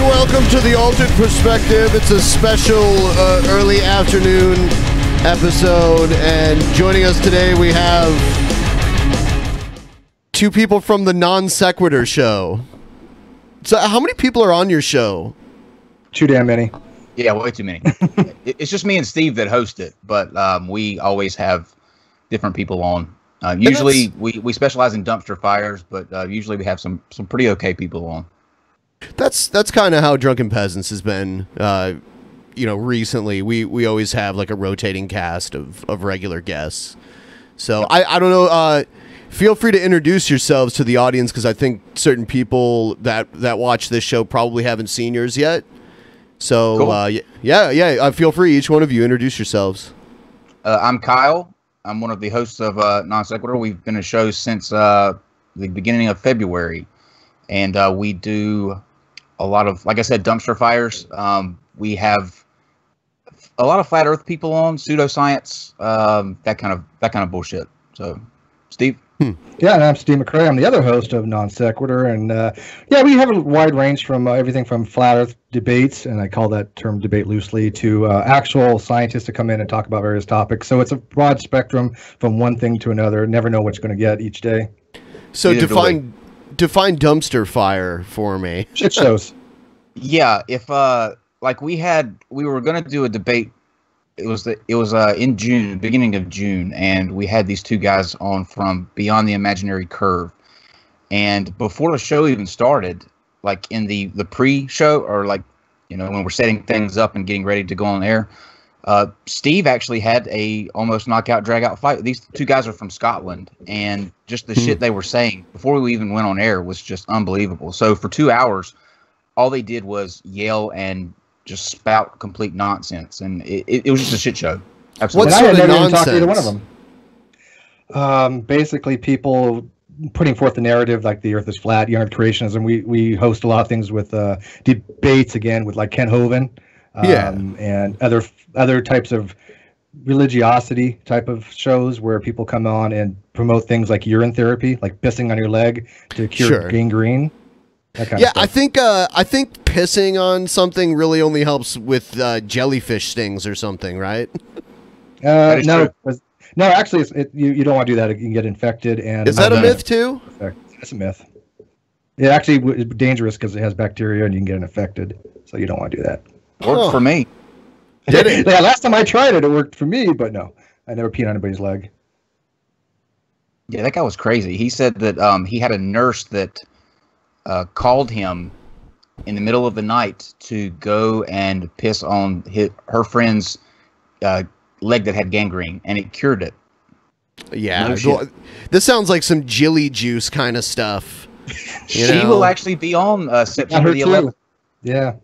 welcome to the Altered Perspective. It's a special early afternoon episode, and joining us today we have two people from the NonSequitor Show. So how many people are on your show? Too damn many. Yeah, way too many. It's just me and Steve that host it, but we always have different people on. Usually we specialize in dumpster fires, but usually we have some pretty okay people on. That's kind of how Drunken Peasants has been, recently. We always have like a rotating cast of regular guests. So I don't know, feel free to introduce yourselves to the audience, because I think certain people that watch this show probably haven't seen yours yet. So, cool. Feel free, each one of you, introduce yourselves. I'm Kyle. I'm one of the hosts of NonSequitor. We've been a show since the beginning of February, and we do a lot of, like I said, dumpster fires. We have a lot of flat Earth people on, pseudoscience, that kind of bullshit. So, Steve. Yeah, and I'm Steve McCrae. I'm the other host of NonSequitor, and we have a wide range from everything from flat Earth debates, and I call that term debate loosely, to actual scientists to come in and talk about various topics. So it's a broad spectrum from one thing to another. Never know what you're going to get each day. So define dumpster fire for me. Shit shows. Yeah, if we were going to do a debate. It was in June, beginning of June, and we had these two guys on from Beyond the Imaginary Curve. And before the show even started, like in the pre-show, or when we're setting things up and getting ready to go on air, Steve actually had a almost knockout, drag-out fight. These two guys are from Scotland, and just the shit they were saying before we even went on air was just unbelievable. So for 2 hours, all they did was yell and just spout complete nonsense, and it was just a shit show. Absolutely. What sort of nonsense? Talked to either one of them. Basically, people putting forth the narrative like the Earth is flat, creationism. We host a lot of things with debates, again, with like Ken Hovind, and other types of religiosity type of shows where people come on and promote things like urine therapy, like pissing on your leg to cure gangrene. I think pissing on something really only helps with jellyfish stings or something, right? No, actually, you don't want to do that. You can get infected. And is that a myth too? That's a myth. It actually is dangerous because it has bacteria and you can get infected. So you don't want to do that. Worked for me. Did it? Yeah, last time I tried it, it worked for me, but no, I never peed on anybody's leg. Yeah, that guy was crazy. He said that he had a nurse that called him in the middle of the night to go and piss on her friend's leg that had gangrene, and it cured it. Yeah, this sounds like some Jilly Juice kind of stuff. She will actually be on September the 11th. Yeah.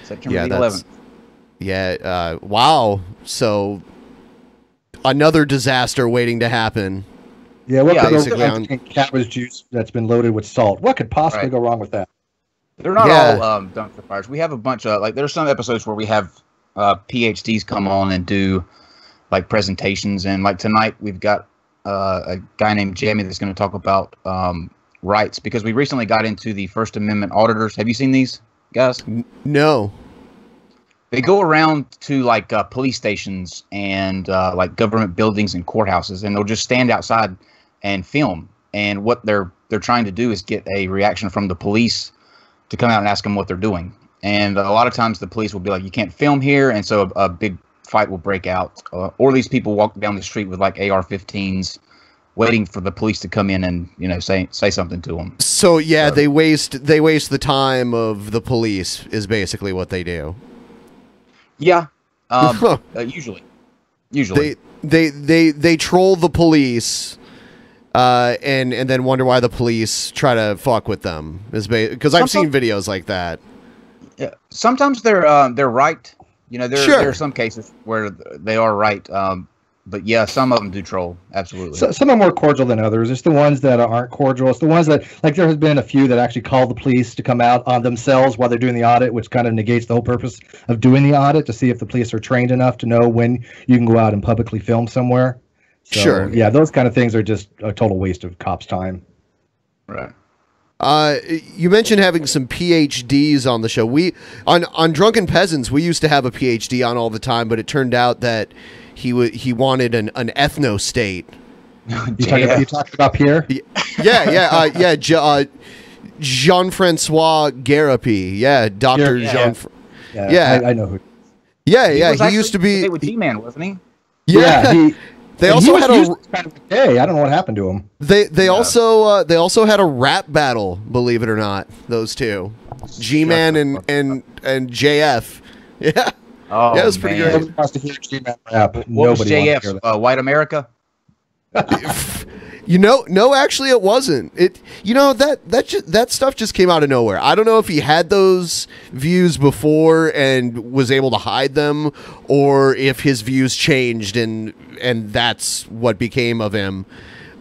September the 11th. Yeah, wow. So another disaster waiting to happen. Yeah, basically cabbage juice that's been loaded with salt. What could possibly go wrong with that? They're not all dumpster fires. We have a bunch of there's some episodes where we have PhDs come on and do like presentations, and like tonight we've got a guy named Jamie that's going to talk about rights, because we recently got into the First Amendment auditors. Have you seen these guys? No. They go around to like police stations and like government buildings and courthouses, and they'll just stand outside and film. And what they're trying to do is get a reaction from the police to come out and ask them what they're doing. And a lot of times the police will be like, "You can't film here," and so a big fight will break out. Or these people walk down the street with like AR-15s, waiting for the police to come in and say something to them. So yeah, they waste the time of the police is basically what they do. Yeah, usually they troll the police, and then wonder why the police try to fuck with them. Because I've seen videos like that. Yeah, sometimes they're right. There are some cases where they are right. But yeah, some of them do troll. Absolutely. So, some are more cordial than others. It's the ones that aren't cordial. It's the ones that, like, there has been a few that actually call the police to come out on themselves while they're doing the audit, which kind of negates the whole purpose of doing the audit, to see if the police are trained enough to know when you can go out and publicly film somewhere. So, sure. Yeah, those kind of things are just a total waste of cops' time. Right. You mentioned having some PhDs on the show. We on Drunken Peasants, we used to have a PhD on all the time, but it turned out that he wanted an ethno state. You talked about Pierre? Jean-Francois Garapi. Yeah, Dr. Jean. Yeah, I know who. Yeah, he used to be with G-Man, wasn't he? Yeah, they also had a kind of gay. I don't know what happened to him. They also had a rap battle, believe it or not. Those two, G-Man and JF. Yeah. Oh, yeah, it was pretty man. great. Nobody wants to hear G-Man rap. What Nobody was wants to hear JF's that. White America? No, actually, it wasn't. That stuff just came out of nowhere. I don't know if he had those views before and was able to hide them, or if his views changed and that's what became of him.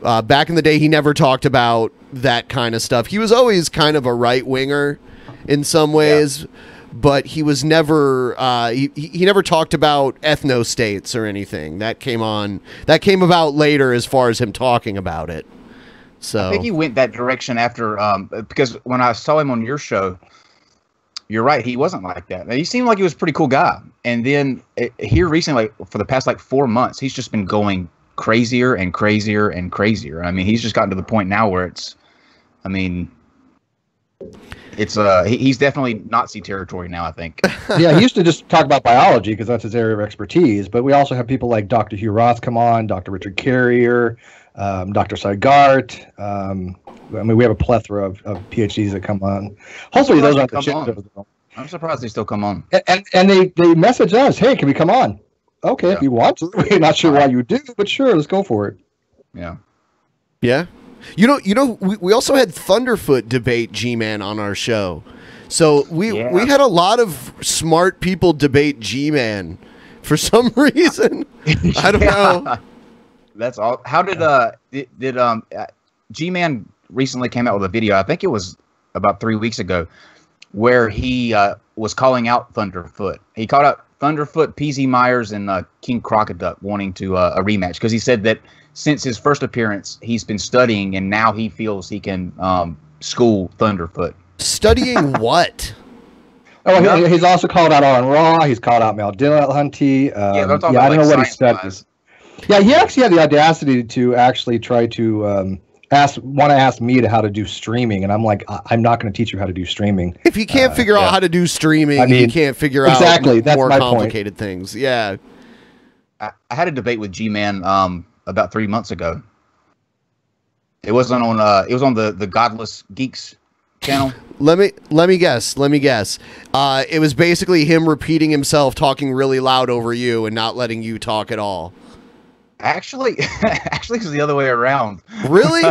Back in the day, he never talked about that kind of stuff. He was always kind of a right winger in some ways. Yeah. But he was never he never talked about ethno states or anything. That came about later as far as him talking about it. So I think he went that direction after because when I saw him on your show, you're right, he wasn't like that. He seemed like he was a pretty cool guy. And then here recently, like for the past 4 months, he's just been going crazier and crazier and crazier. I mean, he's just gotten to the point now where it's he's definitely Nazi territory now, I think. Yeah, he used to just talk about biology because that's his area of expertise. But we also have people like Dr. Hugh Ross come on, Dr. Richard Carrier, Dr. Seigart. We have a plethora of PhDs that come on. Hopefully those aren't the shit. I'm surprised they still come on. And they message us, hey, can we come on? Okay, if you want to. We're not sure why you do, but sure, let's go for it. Yeah. Yeah. You know, we also had Thunderfoot debate G-Man on our show. So we had a lot of smart people debate G-Man for some reason. I don't know. That's all. How did G-Man recently came out with a video, I think it was about 3 weeks ago, where he was calling out Thunderfoot. He called out Thunderfoot, PZ Myers, and King Crocoduck wanting to a rematch because he said that since his first appearance, he's been studying, and now he feels he can school Thunderfoot. Studying what? Oh, he's also called out on Raw. He's called out Mel Dillahunty. I don't know what he studies. Yeah, he actually had the audacity to actually try to ask me how to do streaming, and I'm like, I'm not going to teach you how to do streaming. If he can't figure out how to do streaming, he can't figure out that's more my complicated things. Yeah. I had a debate with G-Man about 3 months ago. It wasn't on. It was on the Godless Geeks channel. Let me guess. It was basically him repeating himself, talking really loud over you, and not letting you talk at all. Actually, it's the other way around. Really?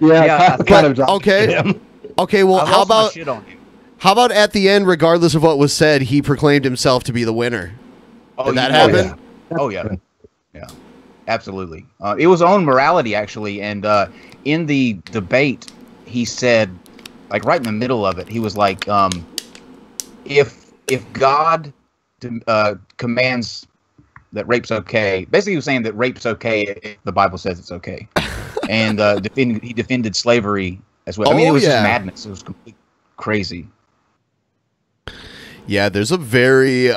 Yeah. Kind of okay. Okay. Well, how about at the end, regardless of what was said, he proclaimed himself to be the winner? Did that happen? Oh yeah. Yeah. Absolutely. It was on morality, actually, and in the debate, he said, like right in the middle of it, he was like, if God commands that rape's okay, basically he was saying that rape's okay if the Bible says it's okay, and he defended slavery as well. I mean, it was just madness. It was completely crazy. Yeah, there's a very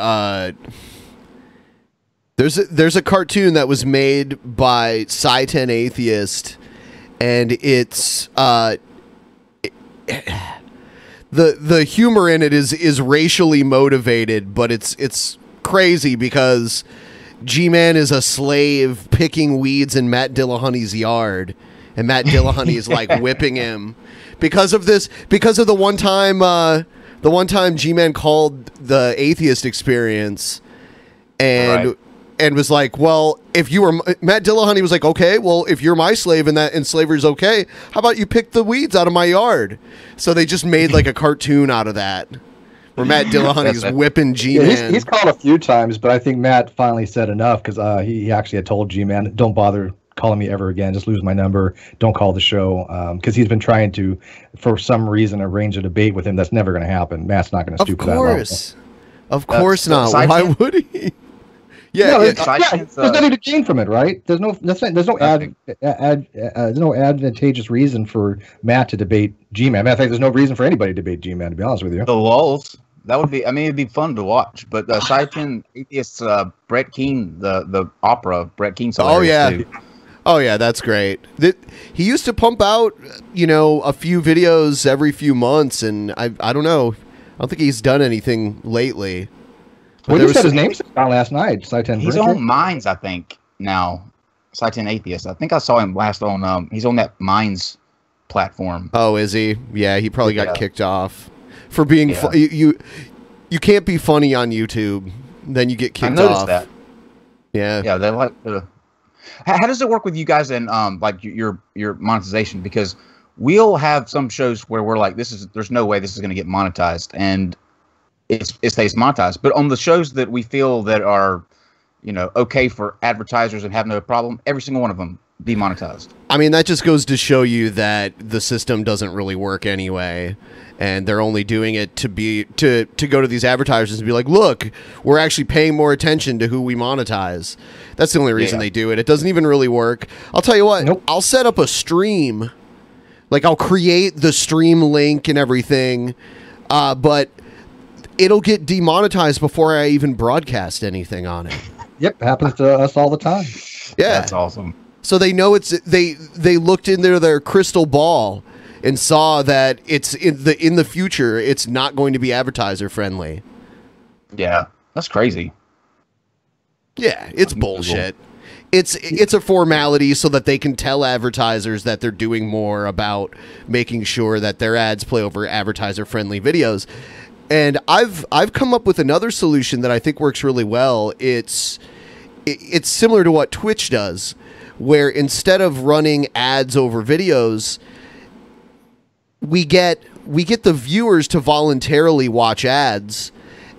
There's a cartoon that was made by Sci-10 Atheist, and it's the humor in it is racially motivated, but it's crazy because G-Man is a slave picking weeds in Matt Dillahunty's yard, and Matt Dillahunty is like whipping him because of the one time G-Man called the Atheist Experience and was like, well, if you were Matt Dillahunty was like, okay, well, if you're my slave and slavery's okay, how about you pick the weeds out of my yard? So they just made like a cartoon out of that, where Matt Dillahunty's whipping G-Man. Yeah, he's called a few times, but I think Matt finally said enough because he actually had told G-Man, don't bother calling me ever again. Just lose my number. Don't call the show. Because he's been trying to, for some reason, arrange a debate with him. That's never going to happen. Matt's not going to stoop to that level. Of course not. Why would he? Yeah, No, yeah, Sitemans, there's nothing to gain from it, right? There's no advantageous reason for Matt to debate G-Man. I mean, I think there's no reason for anybody to debate G-Man, to be honest with you. the lulls. That would be. I mean, it'd be fun to watch. But Saipan atheist Brett Keane, the opera Brett Keane's hilarious yeah. too. Oh yeah, that's great. He used to pump out, a few videos every few months, and I don't know. I don't think he's done anything lately. Well, you said his name last night. Saitan He's on Minds, I think now. Saitan atheist. I think I saw him last on. He's on that Minds platform. Oh, is he? Yeah, he probably got kicked off for being. You can't be funny on YouTube, then you get kicked off. I noticed that. Yeah. Yeah, they like to. How does it work with you guys and like your monetization? Because we'll have some shows where we're like, there's no way this is going to get monetized, and it stays monetized. But on the shows that we feel that are, okay for advertisers and have no problem, every single one of them demonetized. I mean, that just goes to show you that the system doesn't really work anyway, and they're only doing it to go to these advertisers and be like, look, we're actually paying more attention to who we monetize. That's the only reason they do it. It doesn't even really work. I'll tell you what, I'll set up a stream. Like, I'll create the stream link and everything, but it'll get demonetized before I even broadcast anything on it. Yep, happens to us all the time. Yeah. That's awesome. So they know they looked into their crystal ball and saw that it's in the future it's not going to be advertiser friendly. Yeah, that's crazy. Yeah, it's bullshit. It's a formality so that they can tell advertisers that they're doing more about making sure that their ads play over advertiser friendly videos. And I've come up with another solution that I think works really well. It's similar to what Twitch does, where instead of running ads over videos, we get the viewers to voluntarily watch ads,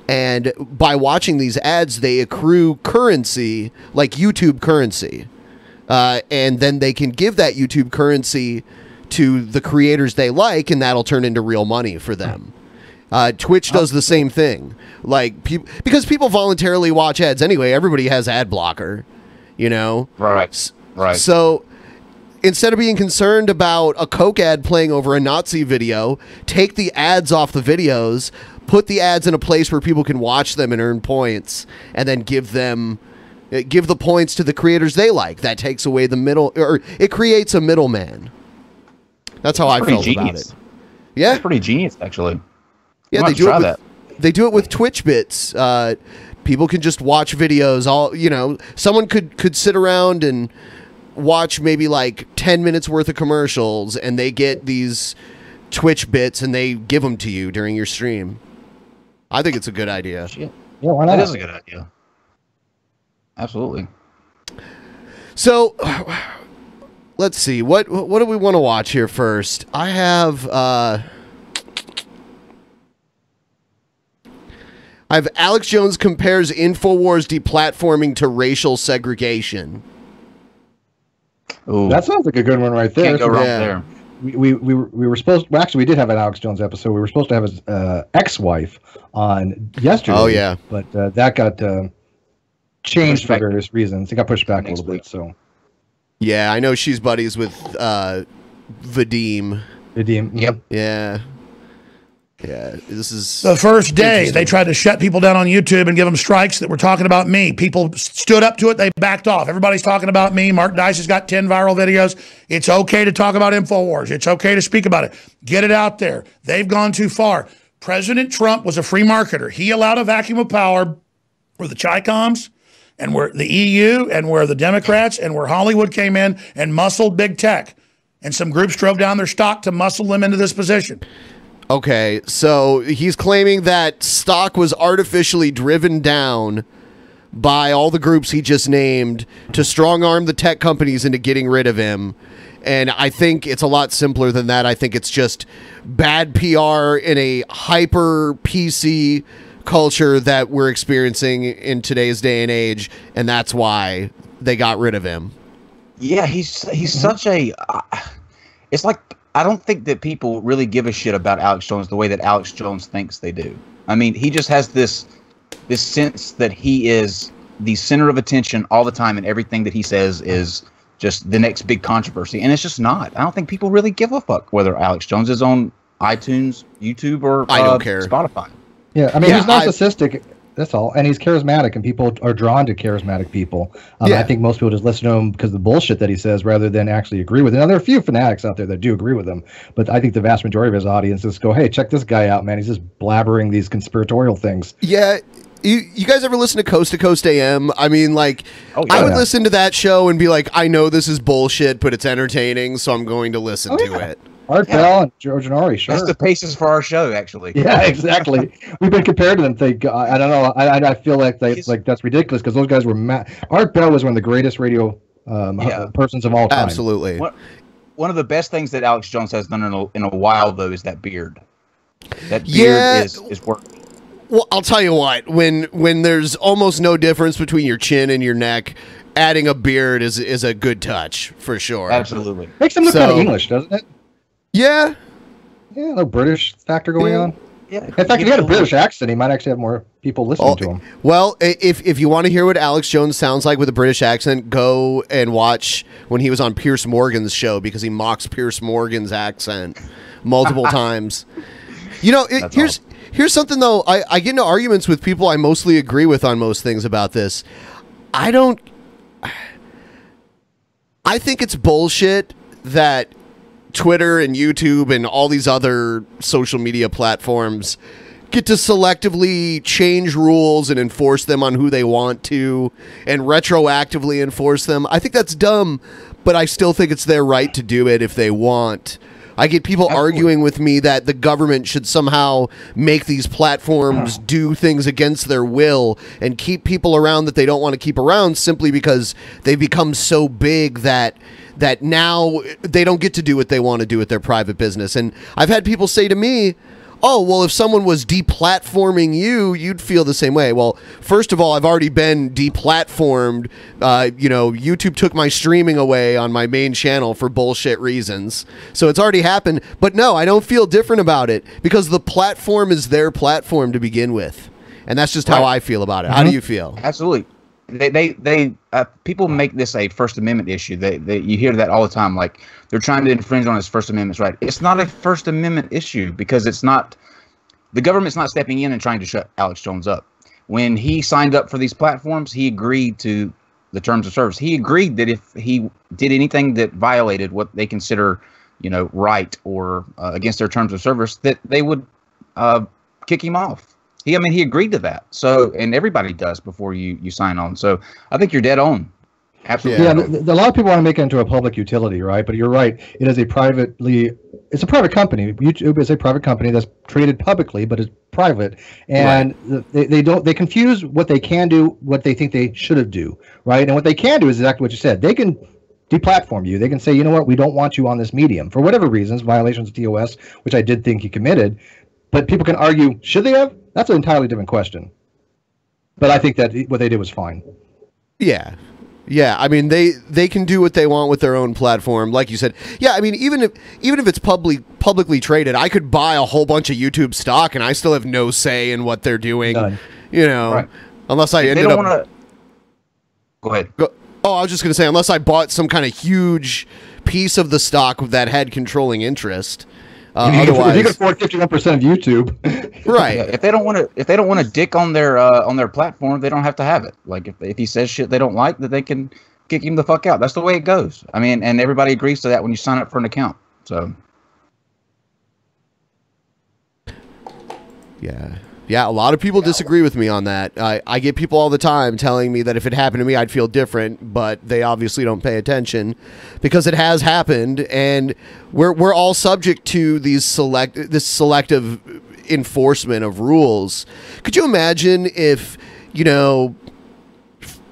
and by watching these ads, they accrue currency, like YouTube currency, and then they can give that YouTube currency to the creators they like, and that'll turn into real money for them. Twitch does the same thing, like because people voluntarily watch ads anyway. Everybody has ad blocker, Right. So instead of being concerned about a Coke ad playing over a Nazi video, take the ads off the videos, put the ads in a place where people can watch them and earn points, and then give the points to the creators they like. That takes away the middle, or it creates a middleman. That's how I felt about it. Yeah, it's pretty genius, actually. Yeah, they do it with Twitch bits. People can just watch videos. Someone could sit around and watch maybe like 10 minutes worth of commercials, and they get these Twitch bits and they give them to you during your stream. I think it's a good idea. Yeah, why not? That is a good idea. Absolutely. So let's see. What do we want to watch here first? I have Alex Jones compares InfoWars deplatforming to racial segregation. Ooh. That sounds like a good one right there. Can't go wrong there. We were supposed. Well, actually, we did have an Alex Jones episode. We were supposed to have his ex-wife on yesterday. Oh yeah, but that got changed for various reasons. It got pushed back a little bit. So yeah, I know she's buddies with Vadim. Yep. Yeah. Yeah, this is the first day they tried to shut people down on YouTube and give them strikes that were talking about me. People stood up to it. They backed off. Everybody's talking about me. Mark Dice has got 10 viral videos. It's okay to talk about InfoWars. It's okay to speak about it. Get it out there. They've gone too far. President Trump was a free marketer. He allowed a vacuum of power where the Chi-Coms and where the EU and where the Democrats and where Hollywood came in and muscled big tech. And some groups drove down their stock to muscle them into this position. Okay, so he's claiming that stock was artificially driven down by all the groups he just named to strong-arm the tech companies into getting rid of him. And I think it's a lot simpler than that. I think it's just bad PR in a hyper PC culture that we're experiencing in today's day and age, and that's why they got rid of him. Yeah, he's such a... it's like... I don't think that people really give a shit about Alex Jones the way that Alex Jones thinks they do. I mean, he just has this sense that he is the center of attention all the time, and everything that he says is just the next big controversy. And it's just not. I don't think people really give a fuck whether Alex Jones is on iTunes, YouTube, or I don't care. Spotify. Yeah, I mean, he's narcissistic. That's all, and he's charismatic, and people are drawn to charismatic people. I think most people just listen to him because of the bullshit that he says, rather than actually agree with it. Now, there are a few fanatics out there that do agree with him, but I think the vast majority of his audience just go, "Hey, check this guy out, man! He's just blabbering these conspiratorial things." Yeah. You guys ever listen to Coast AM? I mean, like, I would listen to that show and be like, I know this is bullshit, but it's entertaining, so I'm going to listen to it. Art Bell and George Nori, sure. That's the basis for our show, actually. Yeah, exactly. We've been compared to them. I don't know. I feel like that's ridiculous because those guys were mad. Art Bell was one of the greatest radio persons of all time. Absolutely. One of the best things that Alex Jones has done in a while, though, is that beard. That beard is working. Well, I'll tell you what. When there's almost no difference between your chin and your neck, adding a beard is a good touch for sure. Absolutely. Makes him look kind of English, doesn't it? Yeah. Yeah, no British factor going on. Yeah. In fact, if he had a British accent, he might actually have more people listening to him. Well, if you want to hear what Alex Jones sounds like with a British accent, go and watch when he was on Piers Morgan's show, because he mocks Piers Morgan's accent multiple times. You know, here's something, though. I get into arguments with people I mostly agree with on most things about this. I think it's bullshit that Twitter and YouTube and all these other social media platforms get to selectively change rules and enforce them on who they want to, and retroactively enforce them. I think that's dumb, but I still think it's their right to do it if they want. I get people arguing with me that the government should somehow make these platforms do things against their will and keep people around that they don't want to keep around simply because they've become so big that now they don't get to do what they want to do with their private business. And I've had people say to me, oh, well, if someone was deplatforming you, you'd feel the same way. Well, first of all, I've already been deplatformed. YouTube took my streaming away on my main channel for bullshit reasons. So it's already happened. But no, I don't feel different about it because the platform is their platform to begin with. And that's just how I feel about it. How do you feel? Absolutely. People make this a First Amendment issue. You hear that all the time. Like, they're trying to infringe on his First Amendment right. It's not a First Amendment issue because it's not. The government's not stepping in and trying to shut Alex Jones up. When he signed up for these platforms, he agreed to the terms of service. He agreed that if he did anything that violated what they consider, right or against their terms of service, that they would kick him off. He agreed to that. So, and everybody does before you sign on. So I think you're dead on. Absolutely. Yeah, a lot of people want to make it into a public utility, right? But you're right. It's a private company. YouTube is a private company that's traded publicly, but it's private. And they confuse what they can do, what they think they should do, right? And what they can do is exactly what you said. They can deplatform you. They can say, you know what, we don't want you on this medium for whatever reasons, violations of TOS, which I did think he committed. But people can argue, should they have? That's an entirely different question. But I think that what they did was fine. Yeah. Yeah, I mean, they can do what they want with their own platform, like you said. Yeah, I mean, even if it's publicly traded, I could buy a whole bunch of YouTube stock, and I still have no say in what they're doing. None. Unless I ended up. Go ahead. I was just going to say, unless I bought some kind of huge piece of the stock that had controlling interest. Otherwise, you can afford 51% of YouTube, right? Yeah, if they don't want to dick on their platform, they don't have to have it. Like if he says shit they don't like, that they can kick him the fuck out. That's the way it goes. I mean, and everybody agrees to that when you sign up for an account. So, yeah, a lot of people disagree with me on that. I get people all the time telling me that if it happened to me, I'd feel different, but they obviously don't pay attention because it has happened, and we're all subject to this selective enforcement of rules. Could you imagine if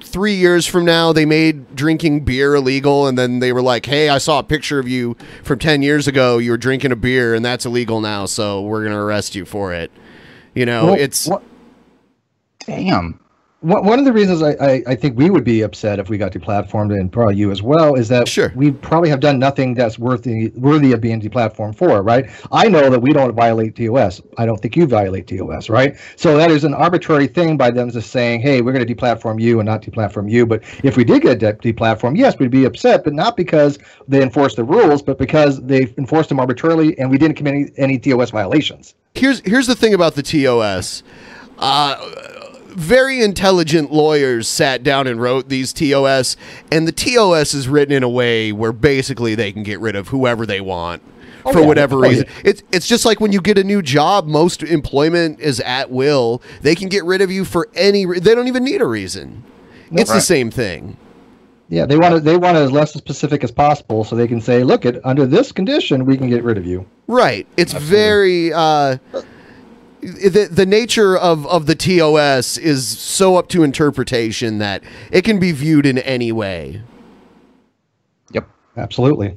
3 years from now they made drinking beer illegal, and then they were like, hey, I saw a picture of you from 10 years ago, you were drinking a beer, and that's illegal now, so we're gonna arrest you for it. Damn. One of the reasons I think we would be upset if we got deplatformed, and probably you as well, is that Sure. we probably have done nothing that's worthy of being deplatformed for, right? I know that we don't violate TOS. I don't think you violate TOS, right? So that is an arbitrary thing by them just saying, hey, we're going to deplatform you and not deplatform you. But if we did get deplatformed, yes, we'd be upset, but not because they enforced the rules, but because they enforced them arbitrarily and we didn't commit any TOS violations. Here's the thing about the TOS. Very intelligent lawyers sat down and wrote these TOS, and the TOS is written in a way where basically they can get rid of whoever they want for whatever reason. It's just like when you get a new job, most employment is at will. They can get rid of you for any they don't even need a reason. It's the same thing. Yeah, they want it as less specific as possible, so they can say, look, under this condition, we can get rid of you. Right. It's very the nature of the TOS is so up to interpretation that it can be viewed in any way. Yep. Absolutely.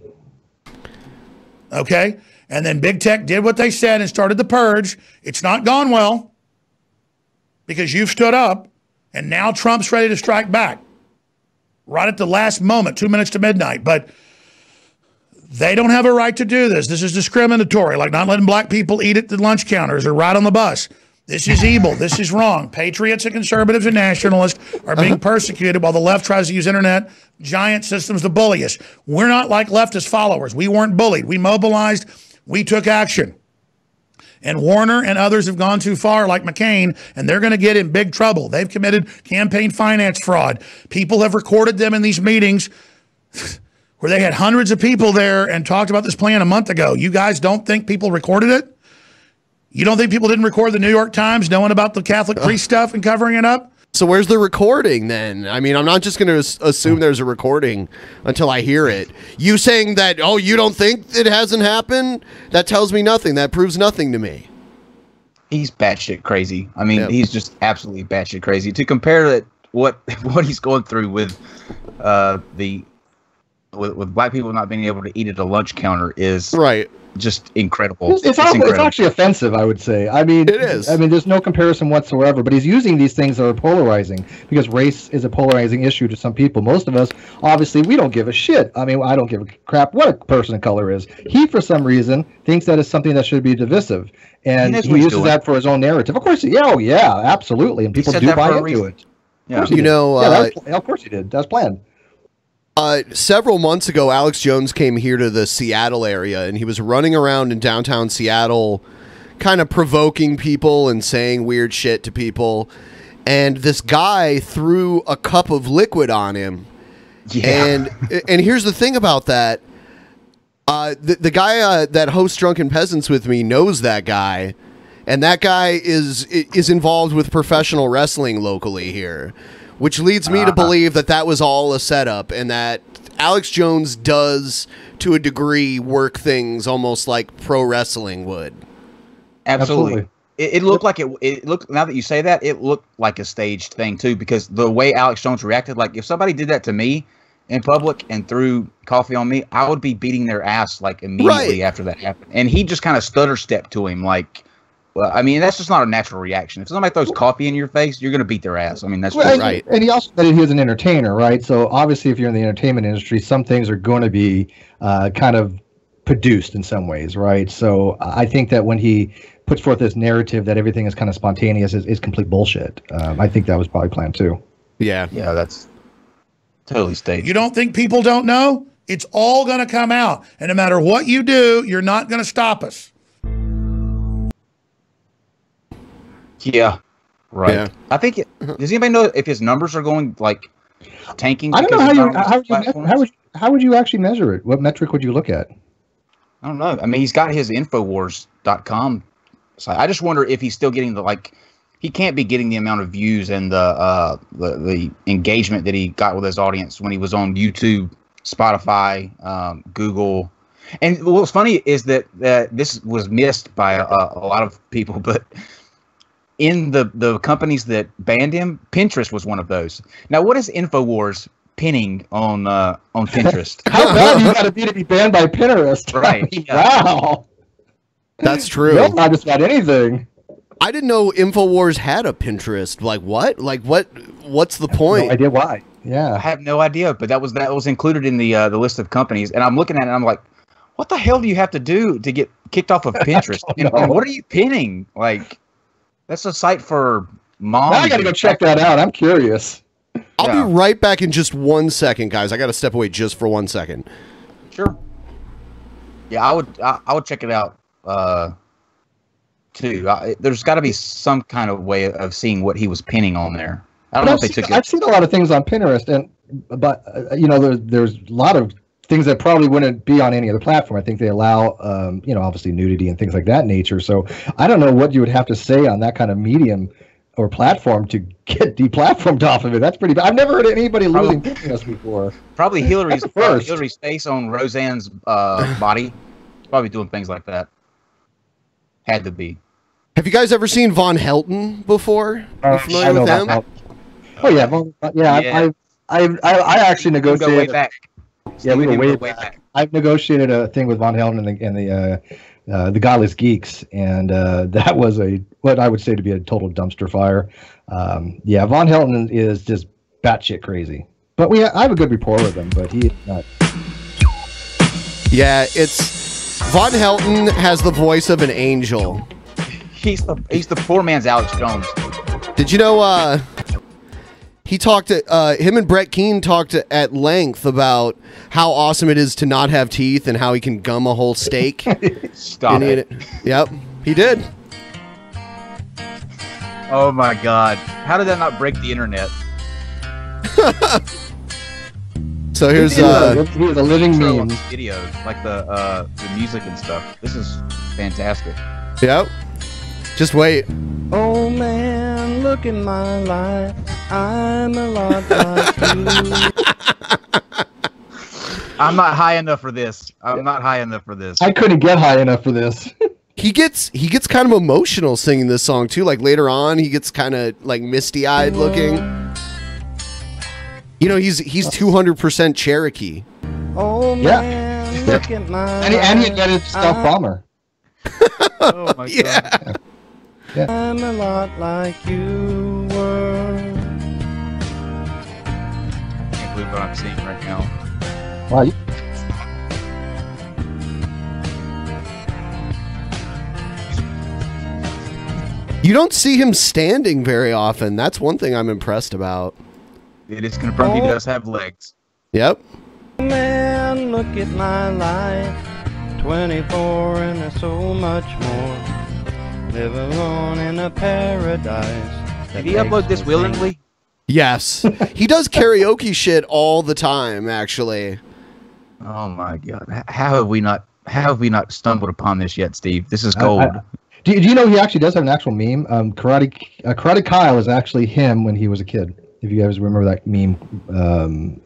Okay. And then big tech did what they said and started the purge. It's not gone well because you've stood up, and now Trump's ready to strike back right at the last moment, 2 minutes to midnight. But they don't have a right to do this. This is discriminatory, like not letting black people eat at the lunch counters or ride on the bus. This is evil. This is wrong. Patriots and conservatives and nationalists are being persecuted while the left tries to use internet giant systems to bully us. We're not like leftist followers. We weren't bullied. We mobilized. We took action. And Warner and others have gone too far, like McCain, and they're going to get in big trouble. They've committed campaign finance fraud. People have recorded them in these meetings where they had hundreds of people there and talked about this plan a month ago. You guys don't think people recorded it? You don't think people didn't record the New York Times knowing about the Catholic priest stuff and covering it up? So where's the recording then? I mean, I'm not just going to assume there's a recording until I hear it. You saying that, oh, you don't think it hasn't happened? That tells me nothing. That proves nothing to me. He's batshit crazy. I mean, he's just absolutely batshit crazy. To compare that, what he's going through with with black people not being able to eat at a lunch counter is just incredible. It's actually offensive, I would say. I mean, it is. I mean, there's no comparison whatsoever, but he's using these things that are polarizing because race is a polarizing issue to some people. Most of us, obviously, we don't give a shit. I mean, I don't give a crap what a person of color is. He, for some reason, thinks that is something that should be divisive, and he uses that for his own narrative. Of course, absolutely, and people do buy into it. Yeah, of course he did. That's planned. Several months ago, Alex Jones came here to the Seattle area, and he was running around in downtown Seattle kind of provoking people and saying weird shit to people. And this guy threw a cup of liquid on him. Yeah. And here's the thing about that. The guy that hosts Drunken Peasants with me knows that guy. And that guy is involved with professional wrestling locally here, which leads me to believe that that was all a setup and that Alex Jones does, to a degree, work things almost like pro wrestling would. Absolutely. It looked like it looked, now that you say that, it looked like a staged thing too, because the way Alex Jones reacted, like if somebody did that to me in public and threw coffee on me, I would be beating their ass like immediately after that happened. And he just kind of stutter stepped to him like, well, I mean, that's just not a natural reaction. If somebody throws coffee in your face, you're going to beat their ass. I mean, that's just right. And he also said he was an entertainer, right? So obviously, if you're in the entertainment industry, some things are going to be kind of produced in some ways, right? So I think that when he puts forth this narrative that everything is kind of spontaneous is complete bullshit. I think that was probably planned too. Yeah. Yeah, that's totally staged. You don't think people don't know? It's all going to come out. And no matter what you do, you're not going to stop us. Yeah, right. Yeah. I think. Does anybody know if his numbers are going like tanking? I don't know how would you actually measure it? What metric would you look at? I don't know. I mean, he's got his Infowars.com site. I just wonder if he's still getting he can't be getting the amount of views and the engagement that he got with his audience when he was on YouTube, Spotify, Google. And what's funny is that this was missed by a lot of people, but in the companies that banned him, Pinterest was one of those. Now, what is Infowars pinning on Pinterest? How bad you got to be banned by Pinterest? Right. Wow. That's true. They'll buy just about anything. I didn't know InfoWars had a Pinterest. Like what? Like what's the point? No idea why. Yeah. I have no idea, but that was included in the list of companies, and I'm looking at it and I'm like, what the hell do you have to do to get kicked off of Pinterest? And what are you pinning? Like, that's a site for moms. Now I gotta go check that out. I'm curious. I'll be right back in just 1 second, guys. I gotta step away just for 1 second. Sure. Yeah, I would check it out too. There's got to be some kind of way of seeing what he was pinning on there. I don't know if they took it. I've seen a lot of things on Pinterest, but you know, there's a lot of things that probably wouldn't be on any other platform. I think they allow, you know, obviously nudity and things like that nature. So I don't know what you would have to say on that kind of medium or platform to get deplatformed off of it. That's pretty bad. I've never heard anybody losing business before. Probably Hillary's face on Roseanne's body. Probably doing things like that. Had to be. Have you guys ever seen Von Helton before? Are you familiar with them? Oh yeah, I actually negotiated. Go way back. Yeah, we go way back. I've negotiated a thing with Von Helton and the Godless Geeks, and that was what I would say to be a total dumpster fire. Yeah, Von Helton is just batshit crazy, but I have a good rapport with him, but he is not. Yeah, Von Helton has the voice of an angel. He's the poor man's Alex Jones. Did you know? He talked him and Brett Keane talked at length about how awesome it is to not have teeth and how he can gum a whole steak. Stop it. Yep, he did. Oh my God! How did that not break the internet? So here's he was a living meme. Videos like the music and stuff. This is fantastic. Yep. Just wait. Oh man, look at my life. I'm a lot like you. I'm not high enough for this. I'm not high enough for this. I couldn't get high enough for this. He gets kind of emotional singing this song too. Like later on, he gets kind of like misty-eyed looking. You know, he's 200% Cherokee. Oh man, look at my and he invented stealth bomber. Oh my God. Yeah. I'm a lot like you were. I can't believe what I'm seeing right now. Wow. You don't see him standing very often. That's one thing I'm impressed about. It is confirmed he does have legs. Yep. Man, look at my life. 24 and there's so much more. Live alone in a paradise. Did he upload this willingly? Yes. He does karaoke shit all the time, actually. Oh my God. How have we not stumbled upon this yet, Steve? This is gold. Do you know he actually does have an actual meme? Karate Kyle is actually him when he was a kid. If you guys remember that meme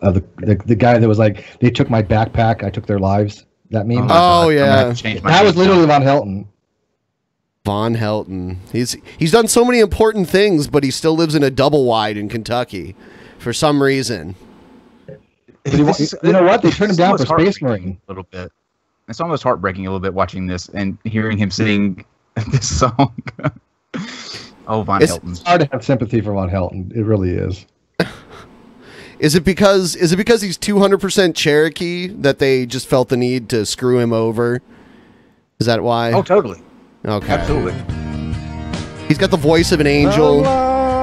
of the guy that was like, they took my backpack, I took their lives. That meme? Oh yeah. That was literally Von Helton. Von Helton. He's done so many important things, but he still lives in a double wide in Kentucky for some reason. You know what? They turned him down for Space Marine. A little bit. It's almost heartbreaking a little bit watching this and hearing him sing this song. Oh, Von Helton. It's hard to have sympathy for Von Helton. It really is. Is it because he's 200% Cherokee that they just felt the need to screw him over? Is that why? Oh, totally. Okay. Absolutely. He's got the voice of an angel.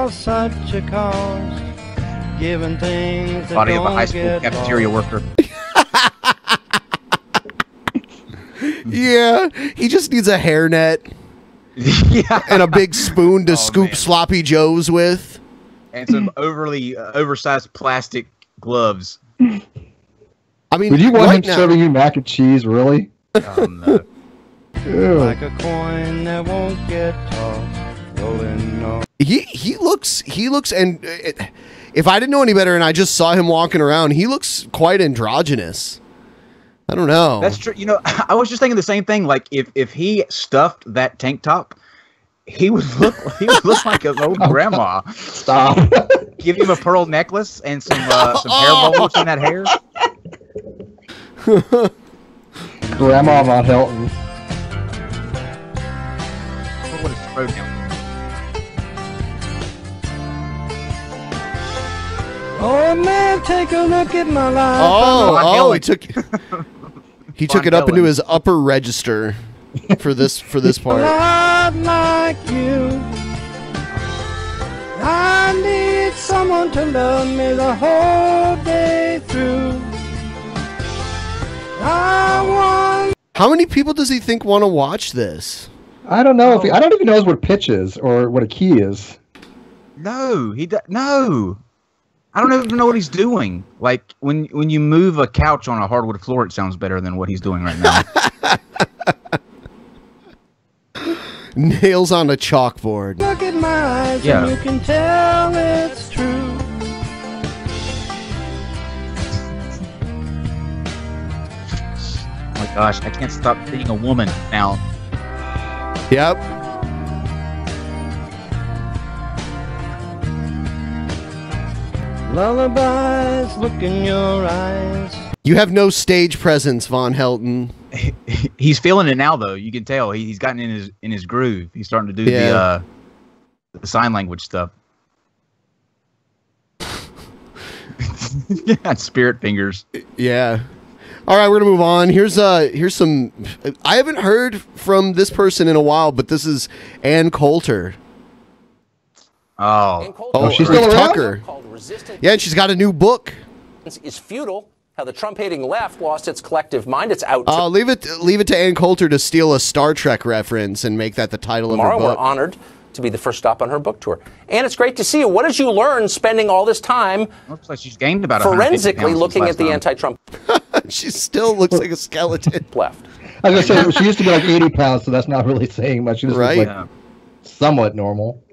Such a cost, giving things that Body of a high school cafeteria worker. Yeah, he just needs a hairnet. Yeah. And a big spoon to scoop sloppy joes with. And some overly oversized plastic gloves. I mean, would you want him serving you mac and cheese, really? Oh, no. Like a coin that won't get tossed, rolling on. He looks, and if I didn't know any better and I just saw him walking around, he looks quite androgynous. I don't know. That's true. You know, I was just thinking the same thing. Like if he stuffed that tank top, he would look like an old grandma. Stop. Give him a pearl necklace and some hair bubbles in that hair. Grandma Von Helton. What is throat down? Oh man, take a look at my life. Oh, he took it up into his upper register for this part. Not like you. I need someone to love me the whole day through. I want. How many people does he think want to watch this? I don't know I don't even know what pitch is or what a key is. No, no. I don't even know what he's doing. Like when you move a couch on a hardwood floor, it sounds better than what he's doing right now. Nails on a chalkboard. Look at my eyes and you can tell it's true. Oh my gosh, I can't stop being a woman now. Yep. Lullabies, look in your eyes. You have no stage presence, Von Helton. He's feeling it now, though. You can tell he's gotten in his groove. He's starting to do the sign language stuff. Yeah, spirit fingers. Yeah. All right, we're gonna move on. Here's some. I haven't heard from this person in a while, but this is Ann Coulter. Oh, she's still around? Tucker. Yeah, and she's got a new book. Is futile. How the Trump-hating left lost its collective mind. It's out. Leave it to Ann Coulter to steal a Star Trek reference and make that the title of her book. We're honored to be the first stop on her book tour. And it's great to see you. What did you learn spending all this time? Looks like she's gained about forensically looking at the anti-Trump. She still looks like a skeleton. Left. I was gonna say she used to be like 80 pounds, so that's not really saying much. She just looks like somewhat normal.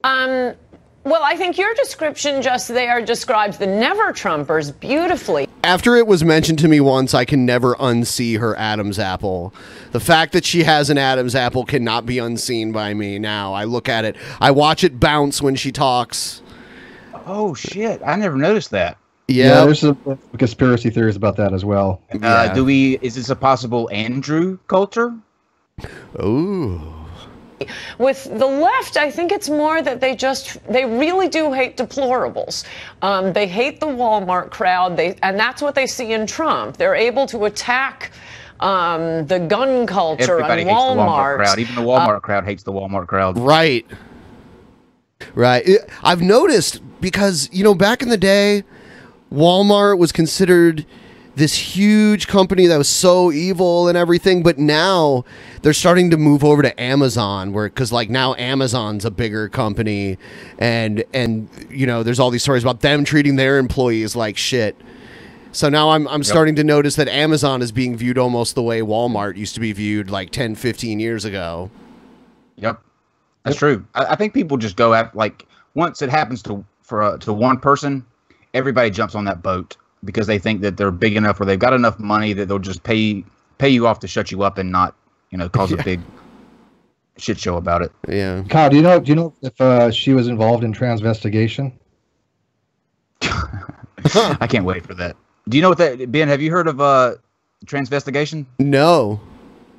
Well, I think your description just there describes the never-Trumpers beautifully. After it was mentioned to me once, I can never unsee her Adam's apple. The fact that she has an Adam's apple cannot be unseen by me now. I look at it. I watch it bounce when she talks. Oh, shit. I never noticed that. Yeah, there's some conspiracy theories about that as well. Is this a possible Andrew Coulter? Ooh. With the left, I think it's more that they really do hate deplorables. They hate the Walmart crowd, and that's what they see in Trump. They're able to attack the gun culture Everybody and hates the Walmart Walmart. crowd. Even the Walmart crowd hates the Walmart crowd. Right. I've noticed because, back in the day, Walmart was considered this huge company that was so evil and everything, but now they're starting to move over to Amazon, because now Amazon's a bigger company, and there's all these stories about them treating their employees like shit. So now I'm starting to notice that Amazon is being viewed almost the way Walmart used to be viewed like 10, 15 years ago. Yep, that's true. I think people just go after, once it happens to one person, everybody jumps on that boat, because they think that they're big enough or they've got enough money that they'll just pay you off to shut you up and not, cause a big shit show about it. Yeah. Kyle, do you know if she was involved in transvestigation? I can't wait for that. Do you know what that, Ben? Have you heard of transvestigation? No.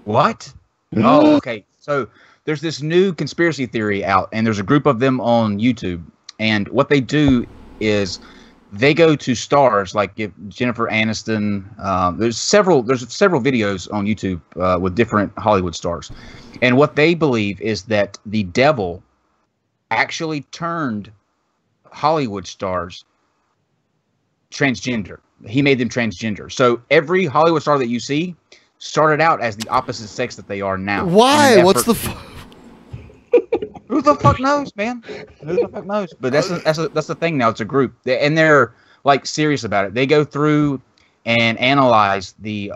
What? Oh, okay. So there's this new conspiracy theory out, and there's a group of them on YouTube, and what they do is they go to stars like Jennifer Aniston. There's several videos on YouTube with different Hollywood stars, and what they believe is that the devil actually turned Hollywood stars transgender. He made them transgender. So every Hollywood star that you see started out as the opposite sex that they are now. Why? What's the? Who the fuck knows, man? Who the fuck knows? But that's the thing now. It's a group, and they're serious about it. They go through and analyze the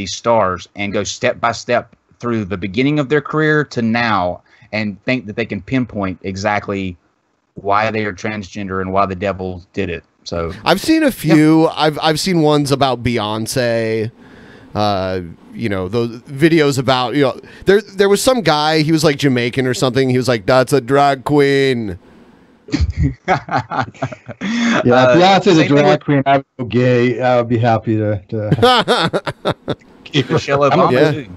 stars and go step by step through the beginning of their career to now, and think that they can pinpoint exactly why they are transgender and why the devil did it. So I've seen a few. Yeah. I've seen ones about Beyonce. Those videos about, there was some guy, he was like Jamaican or something. He was like, that's a drag queen. Beyonce's a drag queen. I would go gay. I would be happy to Michelle Obama.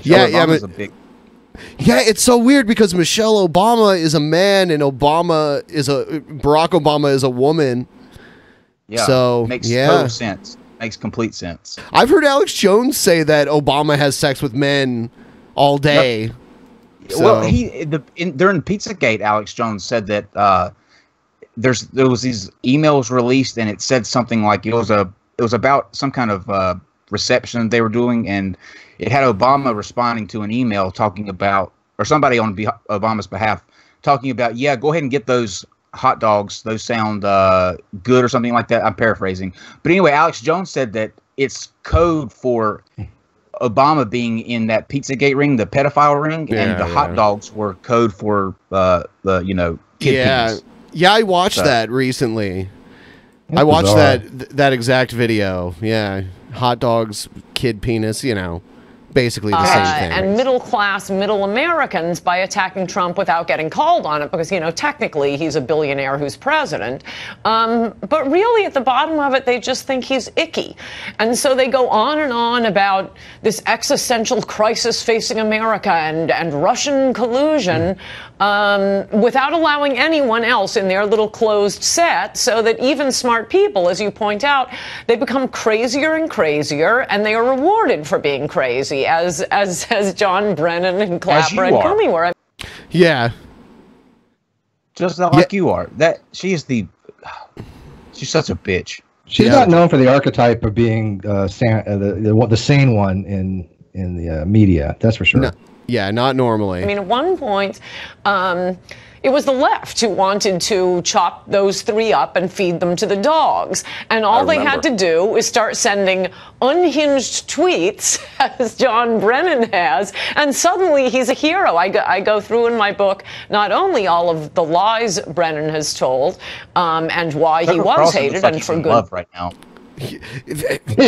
Yeah, it's so weird because Michelle Obama is a man and Barack Obama is a woman. Yeah. So, makes yeah. total sense. Makes complete sense. I've heard Alex Jones say that Obama has sex with men all day. Yep. So. Well, during Pizzagate, Alex Jones said that there was these emails released, and it said something like it was about some kind of reception they were doing, and it had Obama responding to an email talking about, or somebody on Obama's behalf talking about, yeah, go ahead and get those hot dogs. Those sound good or something like that. I'm paraphrasing. But anyway, Alex Jones said that it's code for Obama being in that Pizzagate ring, the pedophile ring, and the hot dogs were code for the kid penis. Yeah, I watched that recently. I watched that exact video. Yeah, hot dogs, kid penis, basically the same thing. And middle Americans by attacking Trump without getting called on it because, technically he's a billionaire who's president. But really at the bottom of it, they just think he's icky. And so they go on and on about this existential crisis facing America and Russian collusion without allowing anyone else in their little closed set, so that even smart people, as you point out, they become crazier and crazier, and they are rewarded for being crazy, as John Brennan and Clapper and Comey were. Yeah. Just like you are. She's such a bitch. She's not known for the archetype of being the sane one in the media. That's for sure. No. Yeah, not normally. I mean, at one point, it was the left who wanted to chop those three up and feed them to the dogs. And all they had to do was start sending unhinged tweets, as John Brennan has, and suddenly he's a hero. I go through in my book not only all of the lies Brennan has told and why he was hated, and for good. Love right now.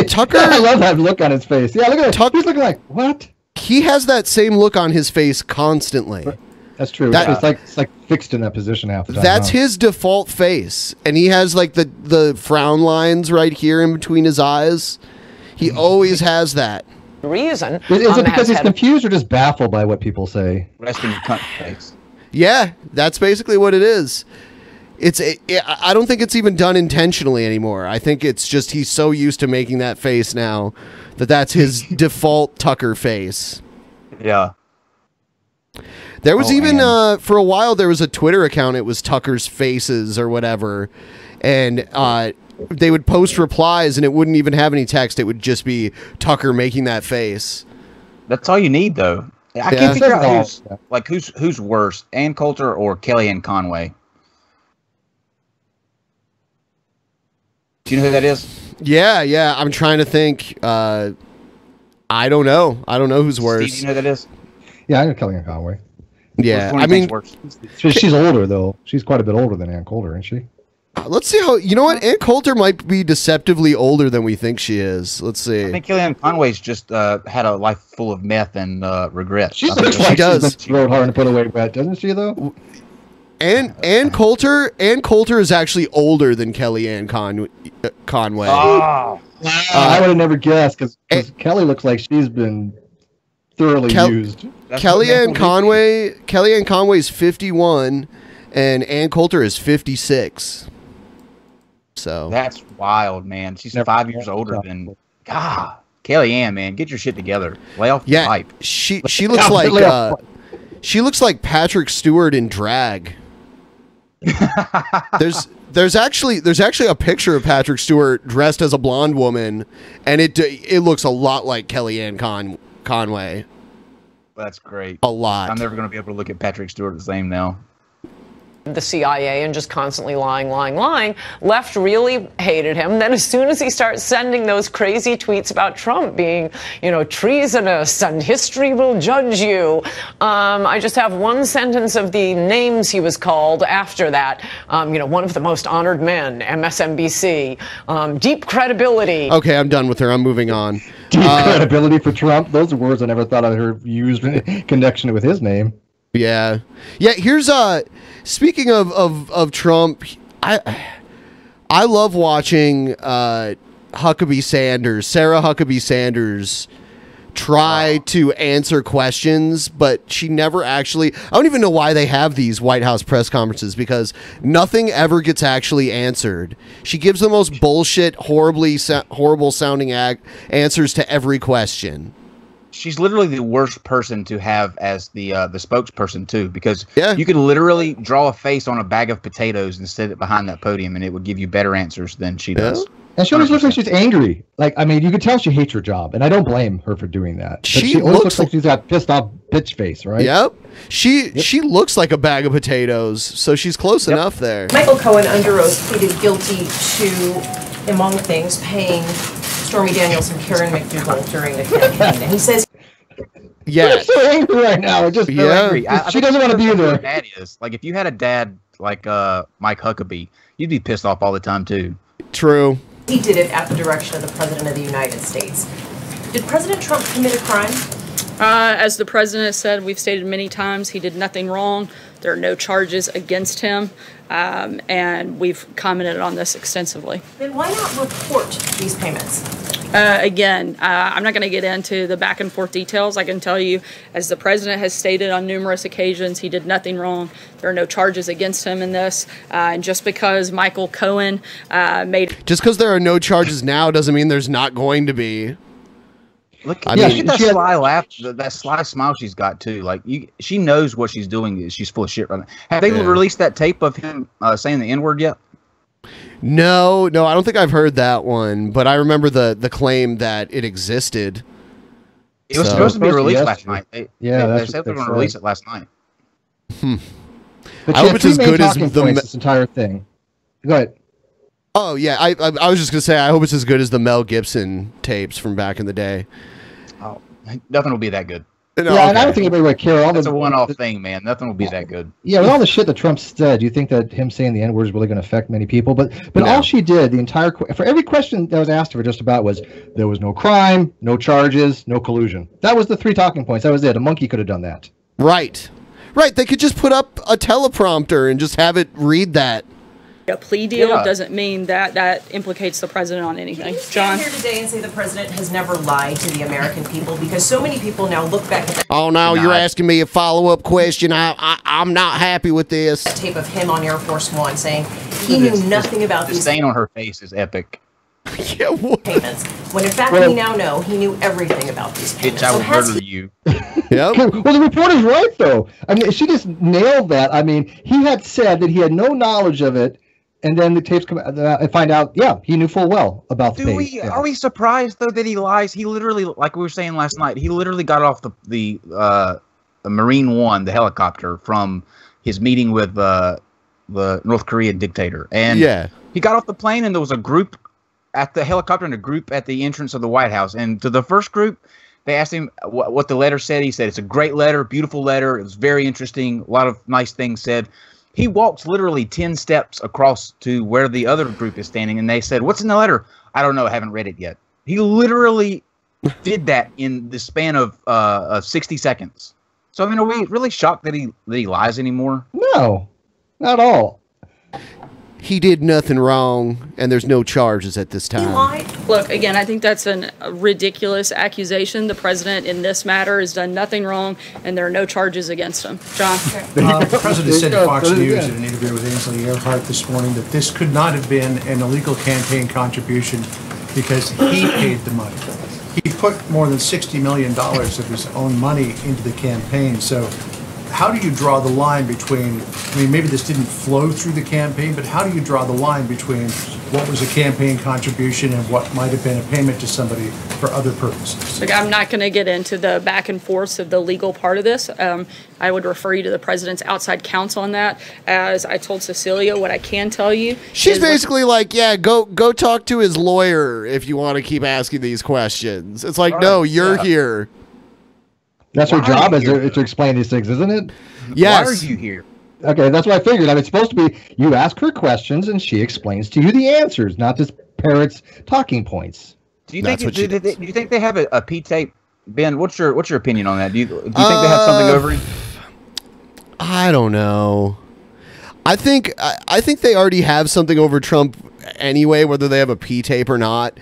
Tucker, I love that look on his face. Yeah, look at that. He's looking like, what? He has that same look on his face constantly. That's true. It's like fixed in that position half the time. That's his default face, and he has like the frown lines right here in between his eyes. He always has that. Reason is it because he's confused or just baffled by what people say? Resting cunt face. Yeah, that's basically what it is. I don't think it's even done intentionally anymore. I think it's just he's so used to making that face now that's his default Tucker face. Yeah. There was for a while, there was a Twitter account. It was Tucker's Faces or whatever. And they would post replies and it wouldn't even have any text. It would just be Tucker making that face. That's all you need, though. I can't figure out who's worse, Ann Coulter or Kellyanne Conway. Do you know who that is? Yeah. I'm trying to think. I don't know. I don't know who's worse. Steve, you know who that is? Yeah, I know Kellyanne Conway. Yeah, I mean, she's older though. She's quite a bit older than Ann Coulter, isn't she? Let's see how. You know what? Ann Coulter might be deceptively older than we think she is. Let's see. I think Kellyanne Conway's just had a life full of meth and regret. She does. She rode hard and put away wet, doesn't she? Though. Ann Coulter is actually older than Kellyanne Conway. Oh, I would have never guessed because Kelly looks like she's been thoroughly used. Kellyanne Conway's 51, and Ann Coulter is 56. So that's wild, man. She's 5 years older than Kellyanne. Man, get your shit together. Lay off the pipe. She looks like she looks like Patrick Stewart in drag. There's actually a picture of Patrick Stewart dressed as a blonde woman, and it looks a lot like Kellyanne Conway. That's great. A lot. I'm never going to be able to look at Patrick Stewart the same now. The CIA and just constantly lying. Left really hated him. Then as soon as he starts sending those crazy tweets about Trump being, treasonous and history will judge you. I just have one sentence of the names he was called after that. One of the most honored men, MSNBC, deep credibility. Okay, I'm done with her. I'm moving on. Deep credibility for Trump. Those are words I never thought I'd heard used in connection with his name. Yeah. Here's speaking of Trump, I love watching Sarah Huckabee Sanders try to answer questions, but she never actually. I don't even know why they have these White House press conferences, because nothing ever gets actually answered. She gives the most bullshit, horrible sounding answers to every question. She's literally the worst person to have as the spokesperson too, because Yeah. you could literally draw a face on a bag of potatoes and set it behind that podium, and it would give you better answers than she does. And she always looks like she's angry. Like, I mean, you could tell she hates her job, and I don't blame her for doing that. But she always looks like she's got pissed off bitch face, right? Yep. She looks like a bag of potatoes, so she's close enough there. Michael Cohen, under oath, pleaded guilty to, among things, paying Stormy Daniels and Karen McDougal during the campaign. And he says, Yeah. I'm so angry right now. Just So angry. she doesn't want to be there. Dad is. Like, if you had a dad like Mike Huckabee, you'd be pissed off all the time too. True. he did it at the direction of the President of the United States. Did President Trump commit a crime? As the president has said, we've stated many times, he did nothing wrong. There are no charges against him, and we've commented on this extensively. Then why not report these payments? Again, I'm not going to get into the back and forth details. I can tell you, as the president has stated on numerous occasions, he did nothing wrong. There are no charges against him in this. And just because Michael Cohen made... Just because there are no charges now doesn't mean there's not going to be. Look at that sly laugh, that sly smile she's got too. Like she knows what she's doing. She's full of shit right now. Have they released that tape of him saying the N-word yet? No, I don't think I've heard that one. But I remember the claim that it existed. It was supposed to be released last night. They said they were going to release it last night. But I hope it's as good as this entire thing. Go ahead. Oh yeah, I was just gonna say I hope it's as good as the Mel Gibson tapes from back in the day. Oh, nothing will be that good. No, and I don't think anybody would care. That's a one-off thing, man. Nothing will be that good. Yeah, with all the shit that Trump said, do you think that him saying the N-word is really going to affect many people? But all she did, the entire for every question that was asked of her, just about was there was no crime, no charges, no collusion. That was the three talking points. That was it. A monkey could have done that. Right. They could just put up a teleprompter and just have it read that. A plea deal doesn't mean that implicates the president on anything. Can you John? stand here today and say the president has never lied to the American people? Because so many people now look back at that. Oh no, you're asking me a follow-up question. I'm not happy with this. Tape of him on Air Force One saying he knew nothing about these. The stain on her face is epic. Payments. When in fact we now know he knew everything about these payments. Bitch, I will murder you. Yep. Well, the reporter's right though. I mean, she just nailed that. I mean, he had said that he had no knowledge of it. And then the tapes come out and find out, yeah, he knew full well about the page. Are we surprised though that he lies? He literally, like we were saying last night, he literally got off the Marine One, the helicopter, from his meeting with the North Korean dictator, and he got off the plane, and there was a group at the helicopter and a group at the entrance of the White House. And to the first group, they asked him what the letter said. He said it's a great letter, beautiful letter. It was very interesting. A lot of nice things said. He walks literally 10 steps across to where the other group is standing, and they said, "What's in the letter?" "I don't know. I haven't read it yet." He literally did that in the span of 60 seconds. So, I mean, are we really shocked that he lies anymore? No, not at all. He did nothing wrong, and there's no charges at this time. Look, again, I think that's a ridiculous accusation. The president in this matter has done nothing wrong, and there are no charges against him. John? The president said to Fox News in an interview with Ainsley Earhart this morning that this could not have been an illegal campaign contribution because he paid the money. He put more than $60 million of his own money into the campaign. So how do you draw the line between, I mean, maybe this didn't flow through the campaign, but how do you draw the line between what was a campaign contribution and what might have been a payment to somebody for other purposes? Look, I'm not going to get into the back and forth of the legal part of this. I would refer you to the president's outside counsel on that. As I told Cecilia, what I can tell you, she's basically like, yeah, go talk to his lawyer if you want to keep asking these questions. It's like, no, you're here. That's her job, is to explain these things, isn't it? Yes. Why are you here? Okay, that's what I figured. I mean, it's supposed to be you ask her questions and she explains to you the answers, not just parrots talking points. Do you think they have a P tape? Ben, what's your opinion on that? Do you think they have something over him? I don't know. I think they already have something over Trump anyway, whether they have a P tape or not.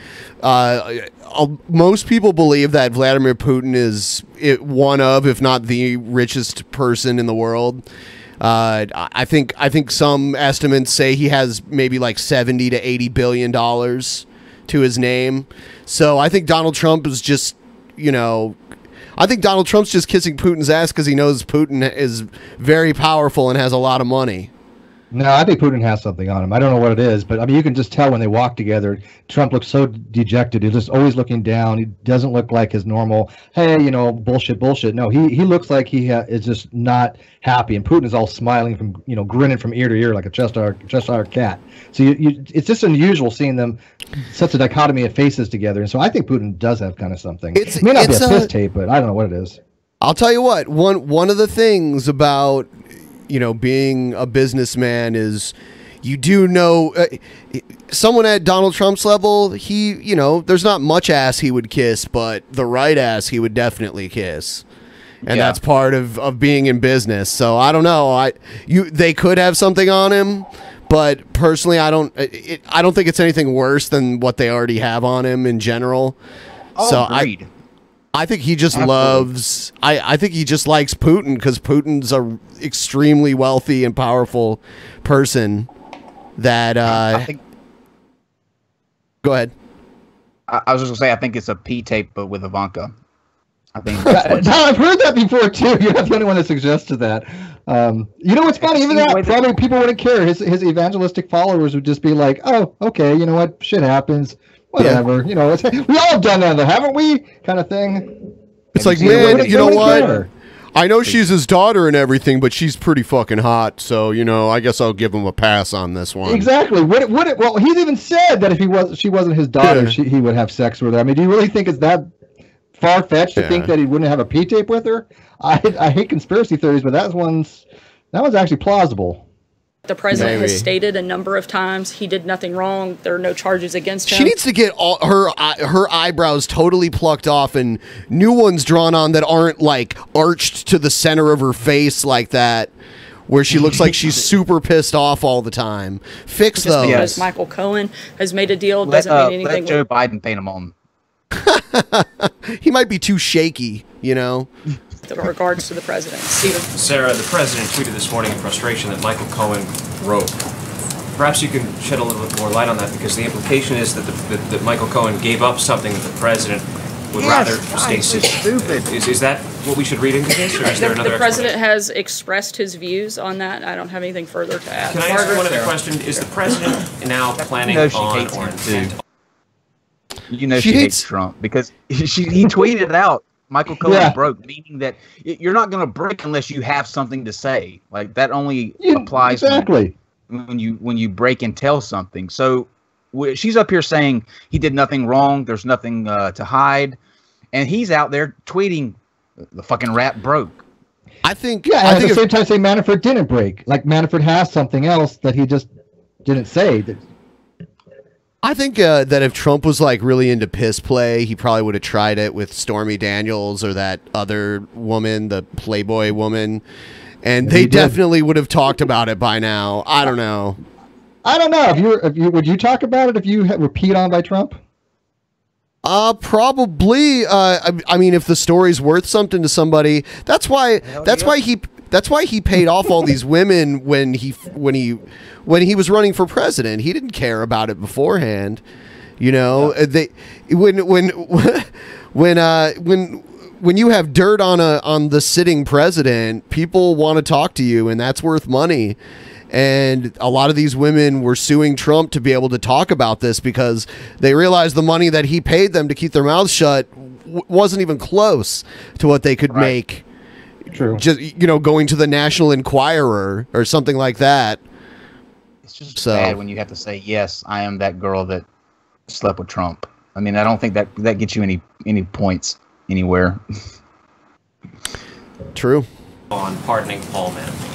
Most people believe that Vladimir Putin is one of, if not the richest person in the world. I think some estimates say he has maybe like 70 to 80 billion dollars to his name. So I think Donald Trump is just, I think Donald Trump's just kissing Putin's ass because he knows Putin is very powerful and has a lot of money. No, I think Putin has something on him. I don't know what it is, but I mean, you can just tell when they walk together. Trump looks so dejected. He's just always looking down. He doesn't look like his normal, hey, bullshit. No, he looks like he is just not happy. And Putin is all smiling from, grinning from ear to ear like a Cheshire cat. So it's just unusual seeing them, such a dichotomy of faces together. And so I think Putin does have kind of something. It may not be a piss tape, but I don't know what it is. I'll tell you what. One of the things about being a businessman is you do know someone at Donald Trump's level, there's not much ass he would kiss, but the right ass he would definitely kiss. And that's part of being in business. So I don't know. They could have something on him, but personally I don't think it's anything worse than what they already have on him in general. Agreed. I think he just loves. I think he just likes Putin because Putin's a extremely wealthy and powerful person. That I think. Go ahead. I was just gonna say I think it's a P tape, but with Ivanka. I think. I've heard that before too. You're not the only one that suggested that. What's funny? Even that probably people wouldn't care. His evangelistic followers would just be like, "Oh, okay, you know what? Shit happens." Whatever, we all have done that, haven't we? Kind of thing. It's like, man, you know what? I know she's his daughter and everything, but she's pretty fucking hot. So, I guess I'll give him a pass on this one. Exactly. Well, he's even said that if she wasn't his daughter, he would have sex with her. I mean, do you really think it's that far fetched to think that he wouldn't have a P tape with her? I hate conspiracy theories, but that one's actually plausible. The president has stated a number of times he did nothing wrong. There are no charges against him. She needs to get all her eyebrows totally plucked off and new ones drawn on that aren't like arched to the center of her face like that, where she looks like she's super pissed off all the time. Fix those. Because Michael Cohen has made a deal doesn't mean anything. Let Joe Biden paint him on. He might be too shaky, In regards to the president. Stephen. Sarah, the president tweeted this morning in frustration that Michael Cohen wrote. Perhaps you can shed a little bit more light on that, because the implication is that Michael Cohen gave up something that the president would rather stay stupid. Is that what we should read into this, or is there another? The president has expressed his views on that. I don't have anything further to add. Can I ask one other question? Is the president now planning on or intent? She hates Trump because he tweeted it out. Michael Cohen broke, meaning that you're not going to break unless you have something to say. Like that only applies when you break and tell something. So she's up here saying he did nothing wrong. There's nothing to hide, and he's out there tweeting the fucking rat broke. I think. Yeah, and at the same time, say Manafort didn't break. Like Manafort has something else that he just didn't say. I think that if Trump was like really into piss play, he probably would have tried it with Stormy Daniels or that other woman, the Playboy woman, and they definitely would have talked about it by now. I don't know. Would you talk about it if you were peed on by Trump? Probably. I mean, if the story's worth something to somebody, that's why he paid off all these women when he was running for president. He didn't care about it beforehand. When you have dirt on the sitting president, people want to talk to you, and that's worth money. And a lot of these women were suing Trump to be able to talk about this because they realized the money that he paid them to keep their mouths shut wasn't even close to what they could make. True. Just going to the National Enquirer or something like that. It's just bad when you have to say, yes, I am that girl that slept with Trump. I mean, I don't think that gets you any points anywhere. True. On pardoning Paul Manafort.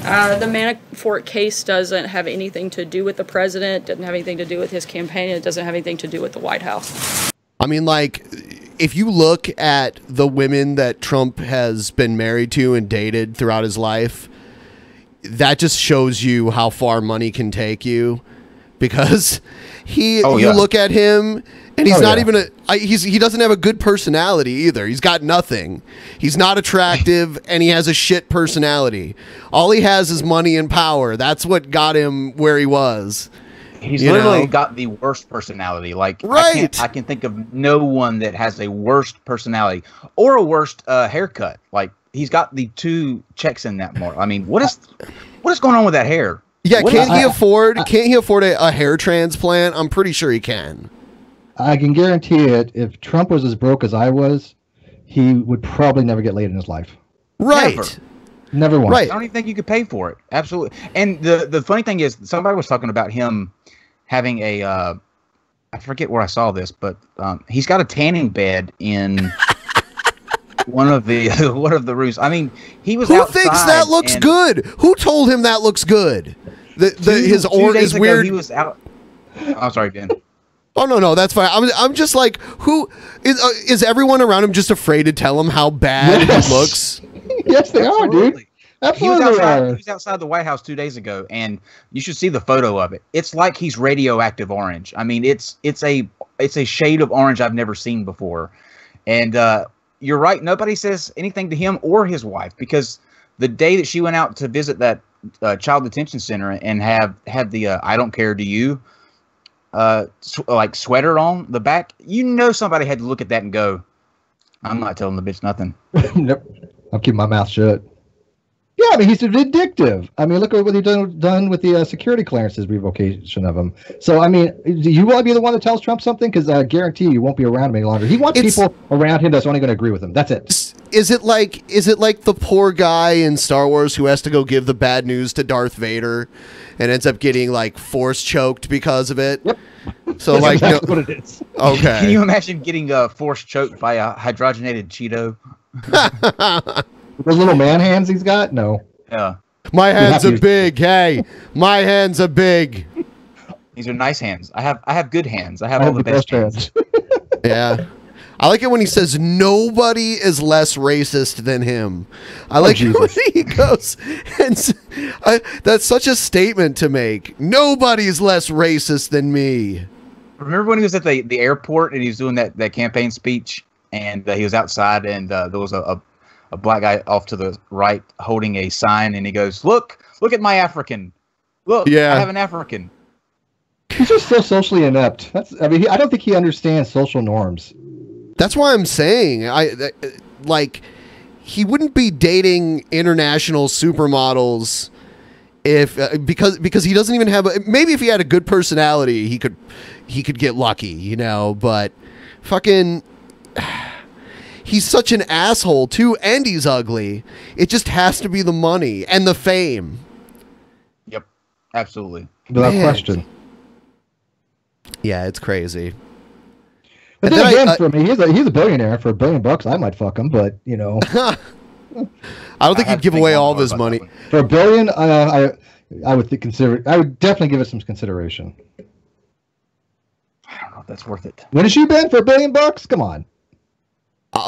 The Manafort case doesn't have anything to do with the president, doesn't have anything to do with his campaign, it doesn't have anything to do with the White House. I mean, like, if you look at the women that Trump has been married to and dated throughout his life, that just shows you how far money can take you. because you yeah. look at him and he's not yeah. even he doesn't have a good personality either. He's got nothing. He's not attractive and he has a shit personality. All he has is money and power. That's what got him where he was. He's literally got the worst personality. Like, right. I can think of no one that has a worst personality or a worst haircut. Like, he's got the two checks in that mark. I mean, what is going on with that hair? Yeah, can't he afford a hair transplant? I'm pretty sure he can. I can guarantee it. If Trump was as broke as I was, he would probably never get laid in his life. Right. Never once. Right. I don't even think you could pay for it. Absolutely. And the funny thing is, somebody was talking about him having a I forget where I saw this, but he's got a tanning bed in one of the rooms. I mean, he was Who outside thinks that looks good? Who told him that looks good? His aura is weird. He was out. I'm sorry, Ben. Oh no, that's fine. I'm just like, who is everyone around him just afraid to tell him how bad he looks? Yes, they are, dude. Absolutely. He was outside the White House 2 days ago, and you should see the photo of it. It's like he's radioactive orange. I mean, it's a shade of orange I've never seen before. And you're right. Nobody says anything to him or his wife, because the day that she went out to visit that child detention center and had the I don't care, do you like sweater on the back, somebody had to look at that and go, I'm not telling the bitch nothing. Nope. I'll keep my mouth shut. Yeah, I mean, he's vindictive. I mean, look at what he's done with the security clearances revocation of him. So, I mean, do you want to be the one that tells Trump something? Because I guarantee you won't be around him any longer. He wants people around him that's only going to agree with him. That's it. Is it like the poor guy in Star Wars who has to go give the bad news to Darth Vader and ends up getting like force choked because of it? Yep. So that's like, exactly what it is. Okay. Can you imagine getting force choked by a hydrogenated Cheeto? Those little man hands he's got? No. Yeah. My hands are big. Hey, my hands are big. These are nice hands. I have good hands. I have all the best hands. Yeah. I like it when he says nobody is less racist than him. I like it when he goes and that's such a statement to make. Nobody's less racist than me. Remember when he was at the airport and he was doing that campaign speech, and he was outside, and there was a black guy off to the right holding a sign, and he goes, look at my African. Look, I have an African. He's just so socially inept. I don't think he understands social norms. That's why I'm saying he wouldn't be dating international supermodels because he doesn't even have maybe if he had a good personality he could get lucky, but fucking he's such an asshole too, and he's ugly. It just has to be the money and the fame. Yep, absolutely. Without question. Yeah, it's crazy. But then again, for me, he's a billionaire. For $1 billion, I might fuck him. But I don't think he'd give away all of his money for $1 billion. I would I would definitely give it some consideration. I don't know if that's worth it. What has she been for $1 billion? Come on.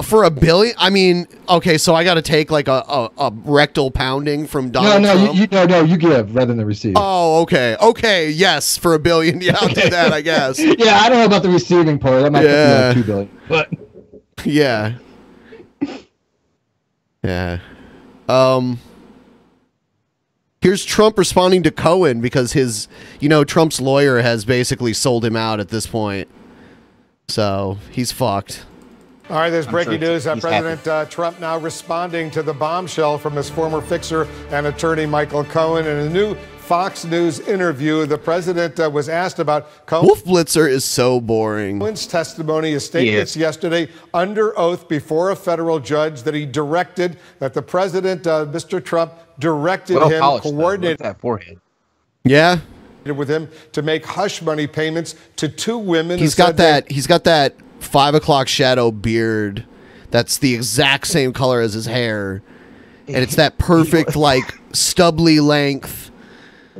For $1 billion, I mean, okay, so I got to take like a rectal pounding from Donald Trump. No, you give rather than receive. Oh, okay, yes, for $1 billion, yeah, I'll do that, I guess. Yeah, I don't know about the receiving part. That might be $2 billion, but yeah. Here's Trump responding to Cohen because Trump's lawyer has basically sold him out at this point, so he's fucked. All right, there's breaking news. President Trump now responding to the bombshell from his former fixer and attorney Michael Cohen. In a new Fox News interview, the president was asked about Wolf Blitzer is so boring. Cohen's testimony, his statements yesterday under oath before a federal judge that he directed, that the president, Mr. Trump, directed him, coordinated that forehead. Yeah. With him to make hush money payments to two women. He's got that 5 o'clock shadow beard that's the exact same color as his hair, and it's that perfect like stubbly length.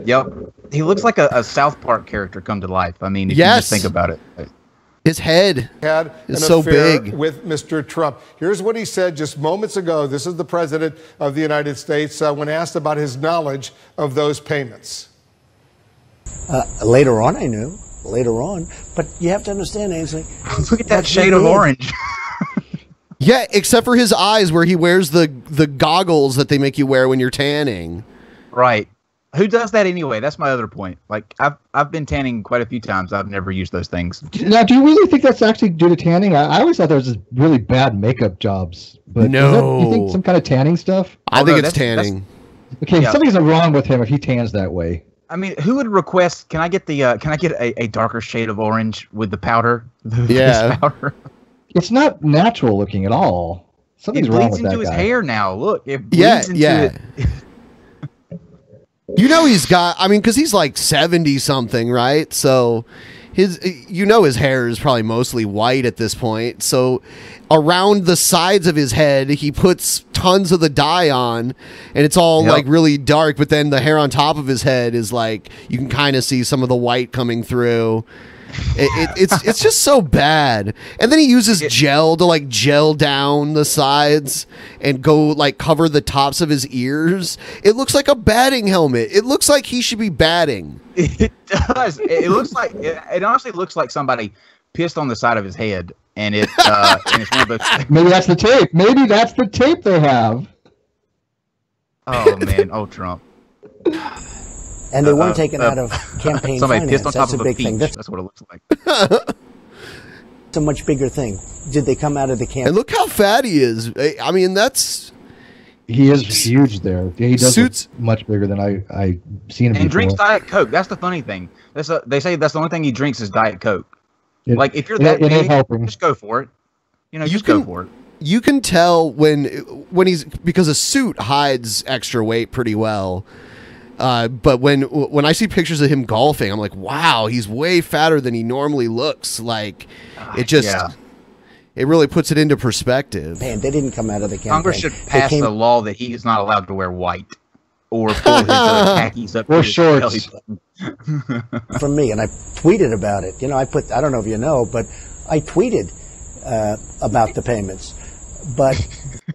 Yep, he looks like a South Park character come to life. I mean, if you just think about it, his head is so big. With Mr. Trump, here's what he said just moments ago. This is the president of the United States when asked about his knowledge of those payments. Later on, I knew. Later on, but you have to understand, Ainsley. Look at that shade of orange. Yeah, except for his eyes, where he wears the goggles that they make you wear when you're tanning. Right. Who does that anyway? That's my other point. Like, I've been tanning quite a few times. I've never used those things. Now, do you really think that's actually due to tanning? I always thought there was just really bad makeup jobs. But No. You think some kind of tanning stuff? I think it's tanning. Okay, Yeah. something's wrong with him if he tans that way. I mean, who would request? Can I get a darker shade of orange with the powder? The Yeah. face powder? It's not natural looking at all. Something's It wrong bleeds with that into his guy. hair now. Look, it bleeds Yeah, into yeah. it. You know he's got, I mean, because he's like 70 something, right? So his hair is probably mostly white at this point. So around the sides of his head, he puts tons of the dye on, and it's all like really dark. But then the hair on top of his head is like, you can kind of see some of the white coming through. It's just so bad. And then he uses gel to like gel down the sides and go like cover the tops of his ears. It looks like a batting helmet. It looks like he should be batting. It does. It looks like it honestly looks like somebody pissed on the side of his head, and it's one of those. Maybe that's the tape. Maybe that's the tape they have. Oh man! Oh Trump. And they weren't taken out of campaign somebody finance. pissed on top That's a of a big peach. thing. That's what it looks like. It's a much bigger thing. Did they come out of the campaign? And look how fat he is. I mean, that's... He is huge there. He does Suits look much bigger than I've seen him And before. drinks Diet Coke. That's the funny thing. They say that's the only thing he drinks is Diet Coke. It- Like if you're it- that it ain't big, helping. just go for it. You Just can- go for it. You can tell when he's, because a suit hides extra weight pretty well. But when I see pictures of him golfing, I'm like, wow, he's way fatter than he normally looks. Like, it just, it really puts it into perspective. Man, they didn't come out of the campaign. Congress should They pass came- a law that he is not allowed to wear white or pull his khakis up to Or his shorts. belly button. from me, and I tweeted about it. You know, I don't know if you know, but I tweeted about the payments. But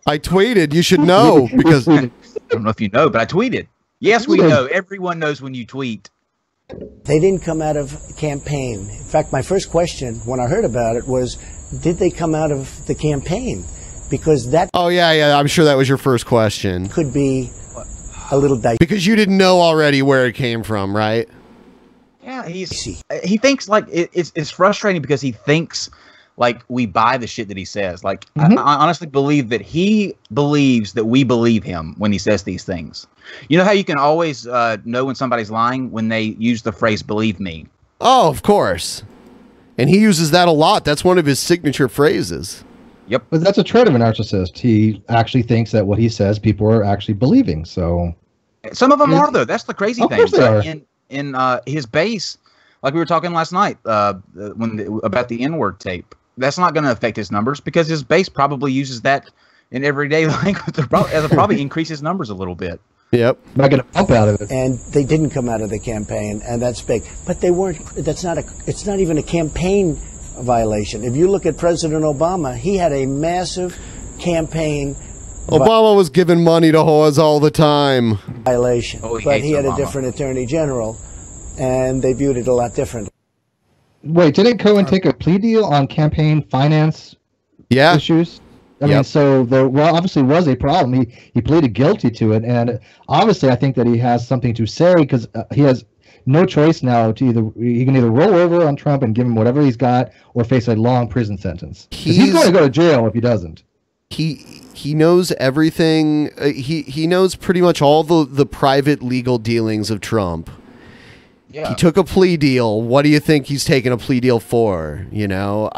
I tweeted, you should know, because I don't know if you know, but I tweeted. Yes, we know. Everyone knows when you tweet. they didn't come out of campaign. In fact, my first question when I heard about it was, did they come out of the campaign? Because that oh yeah, I'm sure that was your first question. could be a little dicey. Because you didn't know already where it came from, right? Yeah, he thinks like it's frustrating because he thinks like we buy the shit that he says. Like I honestly believe that he believes that we believe him when he says these things. You know how you can always know when somebody's lying when they use the phrase "believe me." Oh, of course. And he uses that a lot. That's one of his signature phrases. Yep. But that's a trait of a narcissist. He actually thinks that what he says, people are actually believing. So Some of them are though. That's the crazy Of thing. course they So are. in his base, like we were talking last night about the N-word tape. That's not going to affect his numbers because his base probably uses that in everyday language. It'll probably increase his numbers a little bit. Yep. not get a pump out of it. And they didn't come out of the campaign, and that's big. But they weren't. It's not even a campaign violation. If you look at President Obama, he had a massive campaign Obama was giving money to whores all the time. violation, Oh, he but hates he had a Obama. different attorney general, and they viewed it a lot differently. Wait, didn't Cohen take a plea deal on campaign finance Yeah. issues? I mean, so there obviously was a problem. He pleaded guilty to it, and obviously I think that he has something to say because he has no choice now to he can either roll over on Trump and give him whatever he's got or face a long prison sentence. 'Cause he's going to go to jail if he doesn't. He knows everything. He knows pretty much all the private legal dealings of Trump. Yeah. He took a plea deal. What do you think he's taking a plea deal for? You know?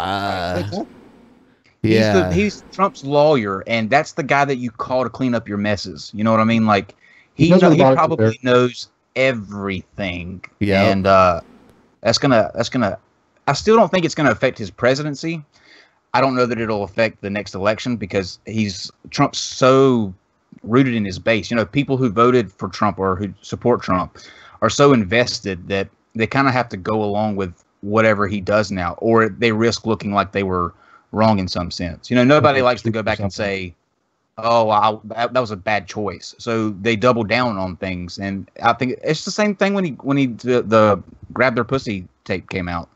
Yeah. He's Trump's lawyer, and that's the guy that you call to clean up your messes. You know what I mean? Like he knows what about it probably there. knows everything. Yeah. And that's gonna. I still don't think it's gonna affect his presidency. I don't know that it'll affect the next election because Trump's so rooted in his base. You know, people who voted for Trump or who support Trump are so invested that they kind of have to go along with whatever he does now, or they risk looking like they were wrong in some sense. You know, nobody likes to go back and say, oh, that was a bad choice. So they doubled down on things, and I think it's the same thing when the grab their pussy tape came out.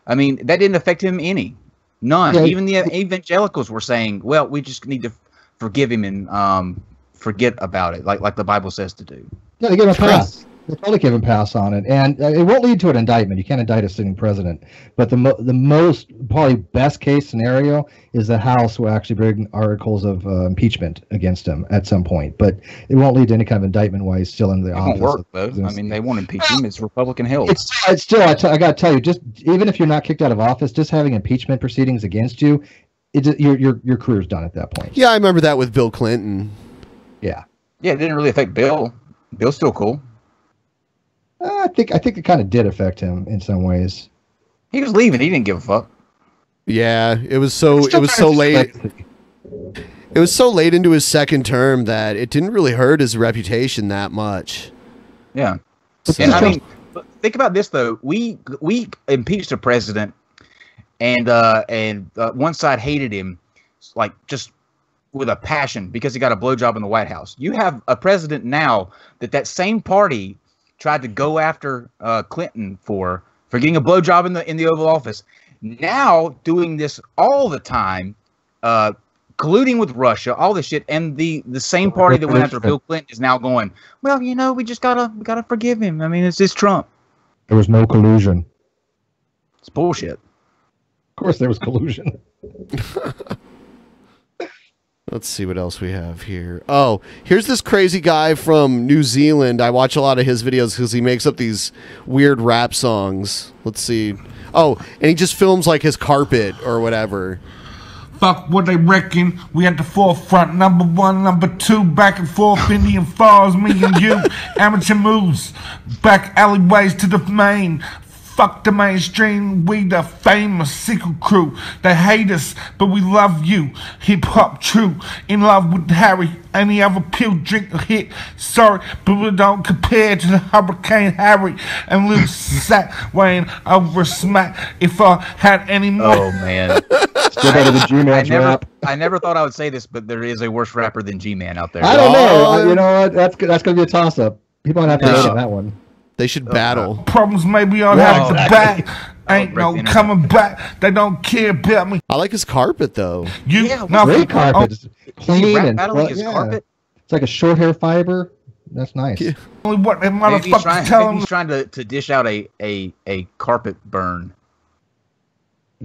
I mean, that didn't affect him any. None. Yeah. Even the evangelicals were saying, well, we just need to forgive him and forget about it, like the Bible says to do. Yeah, they give him a pass. They probably give him a pass on it, and it won't lead to an indictment. You can't indict a sitting president. But the most probably best case scenario is the House will actually bring articles of impeachment against him at some point. But it won't lead to any kind of indictment while he's still in the office. It won't work though. I mean, they won't impeach him. It's Republican held. It's still. I got to tell you, just even if you're not kicked out of office, just having impeachment proceedings against you, your career's done at that point. Yeah, I remember that with Bill Clinton. Yeah. Yeah, it didn't really affect Bill. Bill's still cool. I think it kind of did affect him in some ways. He was leaving. He didn't give a fuck. Yeah, it was so late. It was so late into his second term that it didn't really hurt his reputation that much. Yeah. So. And I mean, think about this though. We impeached a president, and one side hated him, like just with a passion because he got a blowjob in the White House. You have a president now that same party tried to go after Clinton for getting a blowjob in the Oval Office. Now doing this all the time, colluding with Russia, all this shit, and the same party that went after Bill Clinton is now going, well, we just gotta forgive him. I mean, it's just Trump. There was no collusion. It's bullshit. Of course, there was collusion. Let's see what else we have here. Oh, here's this crazy guy from New Zealand. I watch a lot of his videos because he makes up these weird rap songs. Let's see. Oh, and he just films like his carpet or whatever. Fuck what they reckon. We at the forefront. Number one, number two, back and forth. Indian Falls, me and you. Amateur moves. Back alleyways to the main. Fuck the mainstream, we the famous secret crew. They hate us, but we love you. Hip hop true, in love with Harry. Any other pill, drink or hit. Sorry, but we don't compare to the Hurricane Harry and Lil Sack weighing over smack. If I had any more. Oh man, still better than G-Man's rap. I never thought I would say this, but there is a worse rapper than G-Man out there. I don't know. You know what? That's gonna be a toss up. People don't have to hate on that one. They should battle. Problems maybe I'll have to back. Ain't no coming back. They don't care about me. I like his carpet though. Great carpet. It's clean and carpet. It's like a short hair fiber. That's nice. Yeah. Only what the motherfuckers tell him. He's trying to dish out a carpet burn.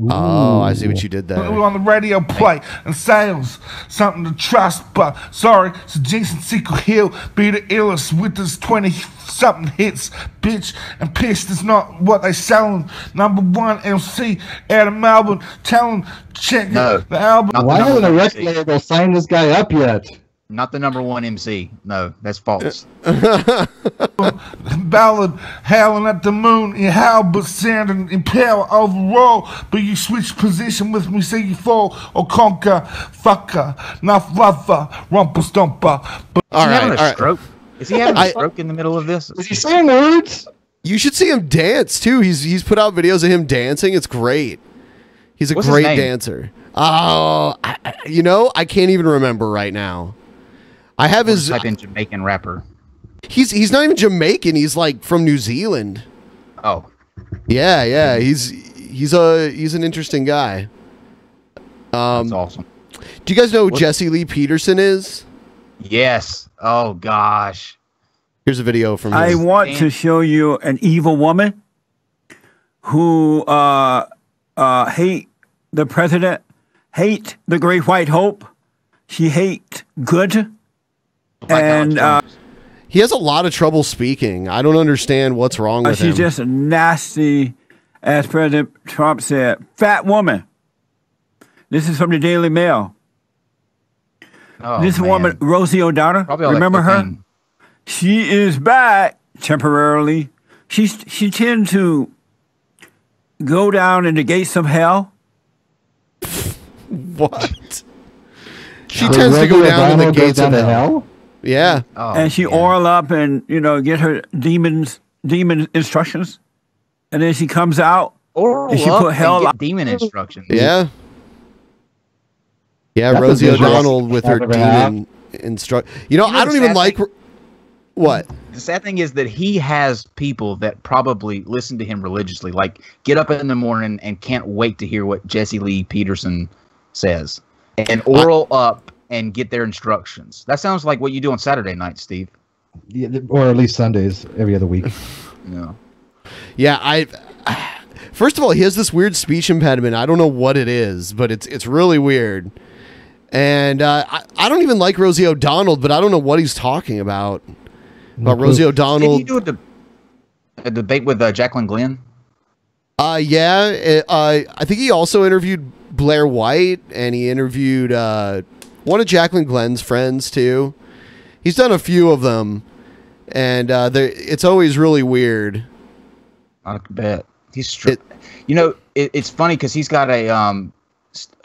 Oh, I see what you did there. We on the radio play and sales, something to trust, but sorry, so Jason Sequel Hill be the illest with his 20-something hits, bitch, and pissed is not what they selling. Number one MC out of Melbourne, telling check the album. Why hasn't the record label signed this guy up yet? Not the number one MC. No, that's false. Ballad, howling at the moon, in howl but sounding in power overall. But you switch position with me, say you fall or conquer. Fucker, not lover, rumple stumper. Is he having a stroke? Is he having a stroke in the middle of this? Is he saying words? You should see him dance too. He's put out videos of him dancing. It's great. He's a great dancer. Oh, I can't even remember right now. I have his type in Jamaican rapper. He's not even Jamaican. He's like from New Zealand. Oh, yeah. He's an interesting guy. That's awesome. Do you guys know who Jesse Lee Peterson is? Yes. Oh gosh. Here's a video from. I want to show you an evil woman who hate the president, hate the Great White Hope. She hate good. And he has a lot of trouble speaking. I don't understand what's wrong with him. She's just nasty, as President Trump said. Fat woman. This is from the Daily Mail. This woman, Rosie O'Donnell, remember her? She is back temporarily. She tends to go down in the gates of hell. What? She tends to go down in the gates of hell. Yeah. And she oil up and, get her demon instructions. And then she comes out. And she put hell demon instructions. Yeah. Yeah, That's Rosie a visual O'Donnell with her I've ever had. demon instruct. You know, I don't even like. What? The sad thing is that he has people that probably listen to him religiously, like get up in the morning and can't wait to hear what Jesse Lee Peterson says and oral up and get their instructions. That sounds like what you do on Saturday night, Steve. Yeah, or at least Sundays every other week. Yeah. Yeah, first of all, he has this weird speech impediment. I don't know what it is, but it's really weird. And I don't even like Rosie O'Donnell, but I don't know what he's talking about. About Rosie O'Donnell. Did you do a debate with Jacqueline Glenn? Yeah. I think he also interviewed Blair White, and he interviewed one of Jacqueline Glenn's friends too. He's done a few of them, and it's always really weird. I bet he's you know, it's funny because he's got a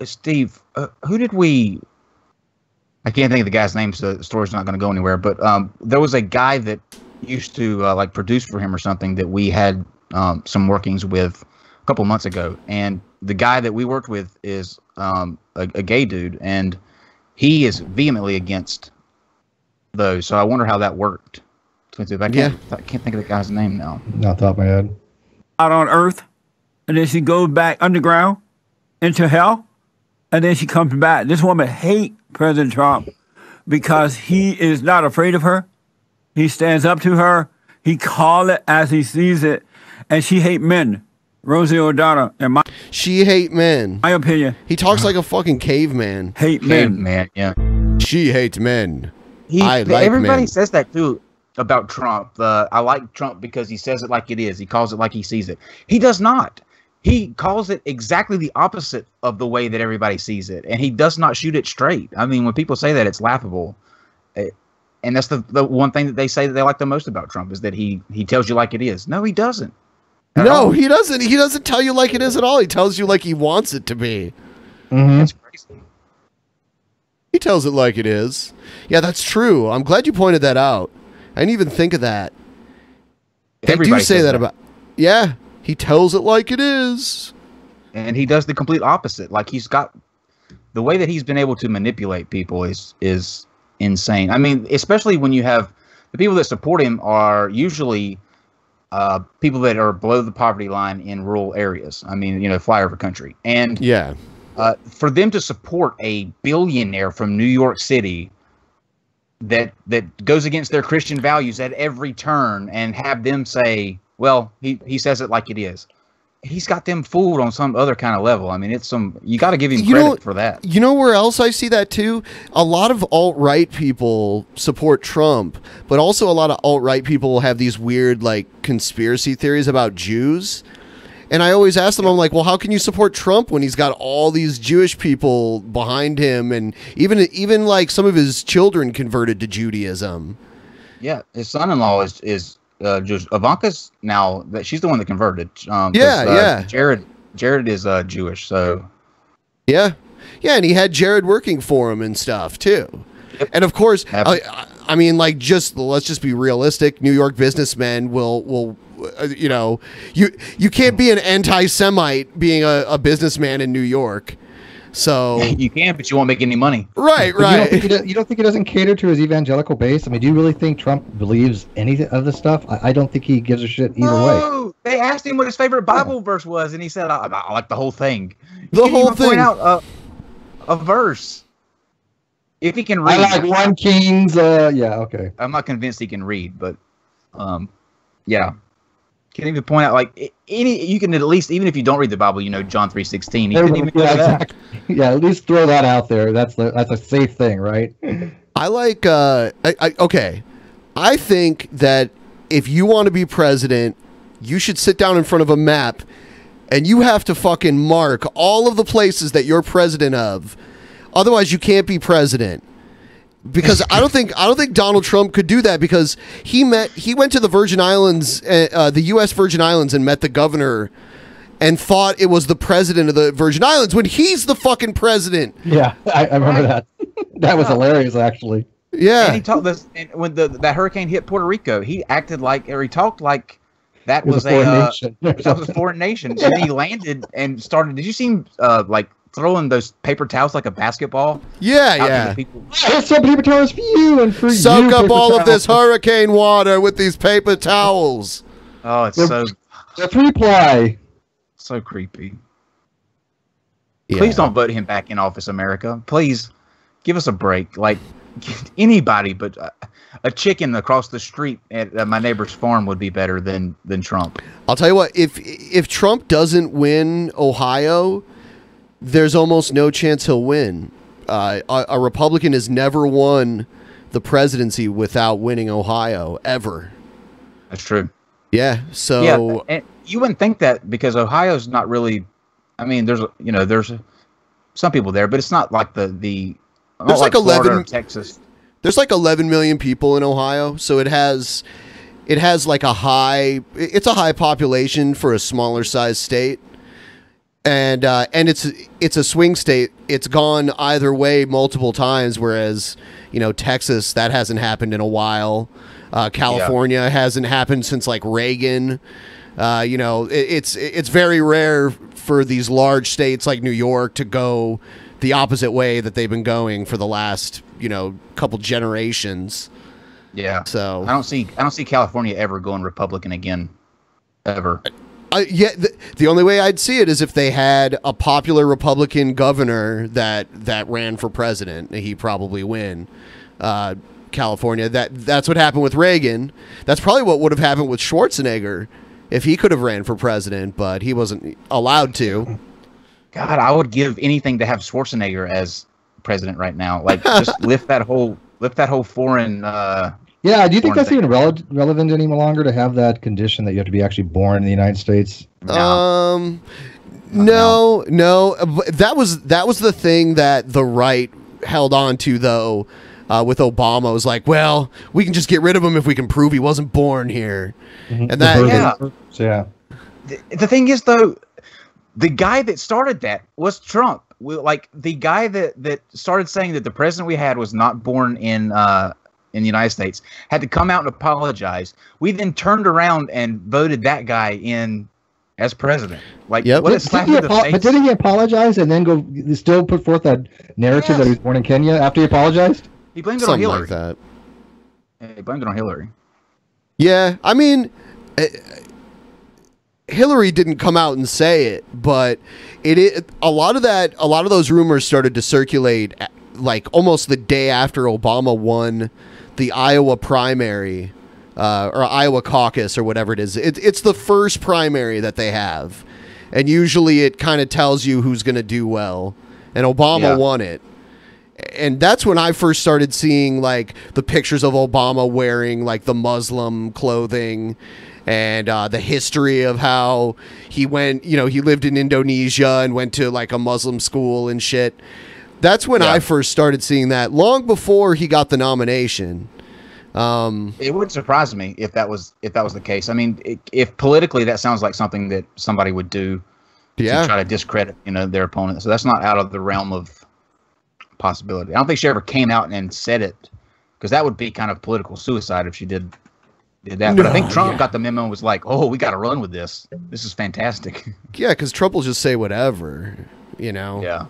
Steve. Who did we? I can't think of the guy's name, so the story's not going to go anywhere. But there was a guy that used to like produce for him or something that we had some workings with a couple months ago, and the guy that we worked with is a gay dude, and he is vehemently against those. So I wonder how that worked. I can't think of the guy's name now. Not off the top of my head. Out on Earth, and then she goes back underground into hell, and then she comes back. This woman hates President Trump because he is not afraid of her. He stands up to her. He calls it as he sees it, and she hates men. Rosie O'Donnell, she hate men. My opinion. He talks like a fucking caveman. Hate men. Man, yeah. She hates men. Everybody says that too about Trump. I like Trump because he says it like it is. He calls it like he sees it. He does not. He calls it exactly the opposite of the way that everybody sees it, and he does not shoot it straight. I mean, when people say that, it's laughable. And that's the one thing that they say that they like the most about Trump is that he tells you like it is. No, he doesn't. No, he doesn't. He doesn't tell you like it is at all. He tells you like he wants it to be. Mm-hmm. That's crazy. He tells it like it is. Yeah, that's true. I'm glad you pointed that out. I didn't even think of that. Everybody do say that about. Yeah, he tells it like it is. And he does the complete opposite. Like he's got the way that he's been able to manipulate people is insane. I mean, especially when you have the people that support him are usually people that are below the poverty line in rural areas. I mean, you know, flyover country. And yeah, for them to support a billionaire from New York City that goes against their Christian values at every turn and have them say, well, he says it like it is. He's got them fooled on some other kind of level. I mean, you got to give him credit for that. You know where else I see that too? A lot of alt-right people support Trump, but also a lot of alt-right people have these weird like conspiracy theories about Jews. And I always ask them, I'm like, well, how can you support Trump when he's got all these Jewish people behind him, and even like some of his children converted to Judaism? Yeah, his son-in-law is Jewish. Ivanka's now that she's the one that converted. Yeah. Jared is Jewish, so yeah, and he had Jared working for him and stuff too. Yep. And of course, I mean, like, let's just be realistic. New York businessmen will. You know, you can't be an anti-Semite being a businessman in New York. So you can, but you won't make any money. Right. You don't think he doesn't cater to his evangelical base? I mean, do you really think Trump believes any of this stuff? I don't think he gives a shit either way. They asked him what his favorite Bible verse was, and he said, "I like the whole thing." The whole thing. Point out a verse. If he can read, I like 1 Kings. Yeah, okay. I'm not convinced he can read, but yeah. Can't even point out like you can at least, even if you don't read the Bible, you know John 3:16. Yeah, at least throw that out there. That's a safe thing, right? I like okay. I think that if you want to be president, you should sit down in front of a map and you have to fucking mark all of the places that you're president of. Otherwise, you can't be president. Because I don't think Donald Trump could do that, because he went to the Virgin Islands, the U.S. Virgin Islands, and met the governor and thought it was the president of the Virgin Islands when he's the fucking president. Yeah, I remember that. That was hilarious, actually. Yeah. And he talked this, and when that hurricane hit Puerto Rico, he acted like, or he talked like that was a foreign nation. That was a foreign nation. And then he landed and started. Did you see him like throwing those paper towels like a basketball. Yeah. Here's some paper towels for you and for you. Soak up all of this hurricane water with these paper towels. Oh, it's They're 3-ply. So creepy. Yeah. Please don't vote him back in office, America. Please give us a break. Like anybody, but a chicken across the street at my neighbor's farm would be better than Trump. I'll tell you what. If Trump doesn't win Ohio, there's almost no chance he'll win. A Republican has never won the presidency without winning Ohio ever. That's true. Yeah. So yeah, and you wouldn't think that because Ohio's not really. I mean, there's some people there, but it's not like the there's like 11 Texas. There's like 11 million people in Ohio, so it has like a high population for a smaller size state, and it's a swing state. It's gone either way multiple times, whereas Texas, that hasn't happened in a while. California hasn't happened since like Reagan. It's very rare for these large states like New York to go the opposite way that they've been going for the last couple generations. Yeah. So I don't see California ever going Republican again, ever. The only way I'd see it is if they had a popular Republican governor that ran for president. He'd probably win. California. That's what happened with Reagan. That's probably what would have happened with Schwarzenegger if he could have ran for president, but he wasn't allowed to. God, I would give anything to have Schwarzenegger as president right now. Like, just lift that whole foreign. Yeah, do you think that's even relevant any longer to have that condition that you have to be actually born in the United States? No. That was the thing that the right held on to, though. With Obama, it was like, well, we can just get rid of him if we can prove he wasn't born here. Mm-hmm. And that, yeah. The thing is, though, the guy that started that was Trump. Like the guy that started saying that the president we had was not born in the United States had to come out and apologize. We then turned around and voted that guy in as president. Like, what a slap in the face. But didn't he apologize and then still put forth that narrative that he was born in Kenya after he apologized? He blamed it on Hillary. Like that. Yeah, he blamed it on Hillary. Yeah, I mean, Hillary didn't come out and say it, but a lot of those rumors started to circulate like almost the day after Obama won the Iowa primary or Iowa caucus or whatever it is. It's the first primary that they have, and usually it kind of tells you who's going to do well, and Obama won it. And that's when I first started seeing like the pictures of Obama wearing like the Muslim clothing and the history of how he went, he lived in Indonesia and went to like a Muslim school and shit. That's when I first started seeing that, long before he got the nomination. It would surprise me if that was the case. I mean, if politically that sounds like something that somebody would do to try to discredit, their opponent. So that's not out of the realm of possibility. I don't think she ever came out and said it, because that would be kind of political suicide if she did that. But I think Trump got the memo and was like, "Oh, we got to run with this. This is fantastic." Yeah, because Trump will just say whatever, Yeah.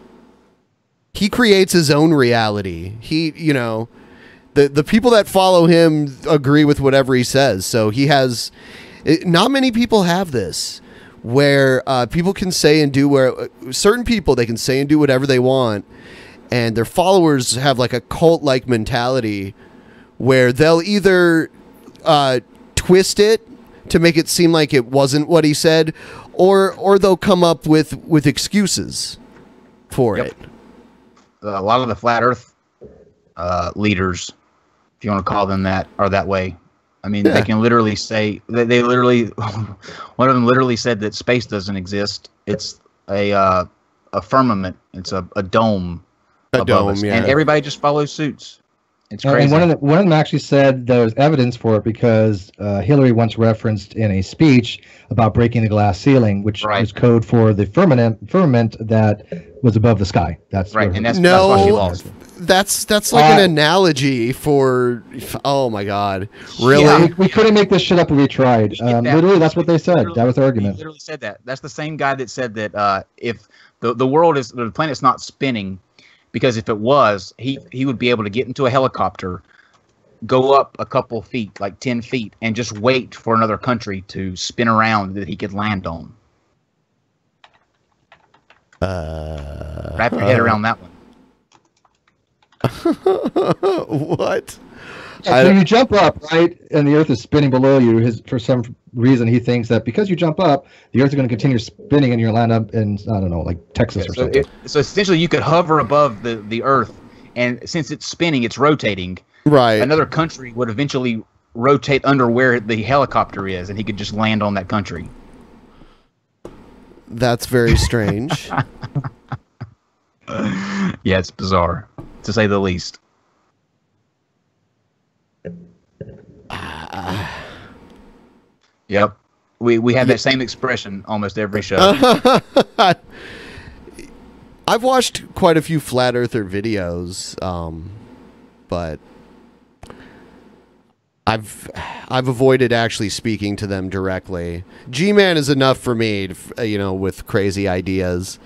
He creates his own reality. He, the people that follow him agree with whatever he says. So he has. Not many people have this, where people can say and do certain people, they can say and do whatever they want. And their followers have like a cult-like mentality where they'll either twist it to make it seem like it wasn't what he said, or they'll come up with excuses for it. A lot of the flat Earth leaders, if you want to call them that, are that way. I mean, they can literally say they literally. One of them literally said that space doesn't exist. It's a firmament. It's a dome. A dome, and everybody just follows suits. It's crazy. And one of them actually said there was evidence for it because Hillary once referenced in a speech about breaking the glass ceiling, which was code for the firmament that was above the sky. That's right, and that's no, why she lost. That's like an analogy for. Oh my God! Really? Yeah, we couldn't make this shit up if we tried. Literally, that's what they said. That was their argument. He literally said that. That's the same guy that said that if the planet's not spinning, because if it was, he would be able to get into a helicopter, go up a couple feet, like 10 feet, and just wait for another country to spin around that he could land on. Wrap your head around that one. What? Yeah, so you jump up, right, and the Earth is spinning below you. For some reason, he thinks that because you jump up, the Earth is going to continue spinning, and you'll land up in, I don't know, like Texas or something. So essentially, you could hover above the Earth, and since it's spinning, it's rotating. Right. Another country would eventually rotate under where the helicopter is, and he could just land on that country. That's very strange. Yeah, it's bizarre, to say the least. Yep. We have that same expression almost every show. I've watched quite a few flat earther videos, but I've avoided actually speaking to them directly. G-Man is enough for me, with crazy ideas.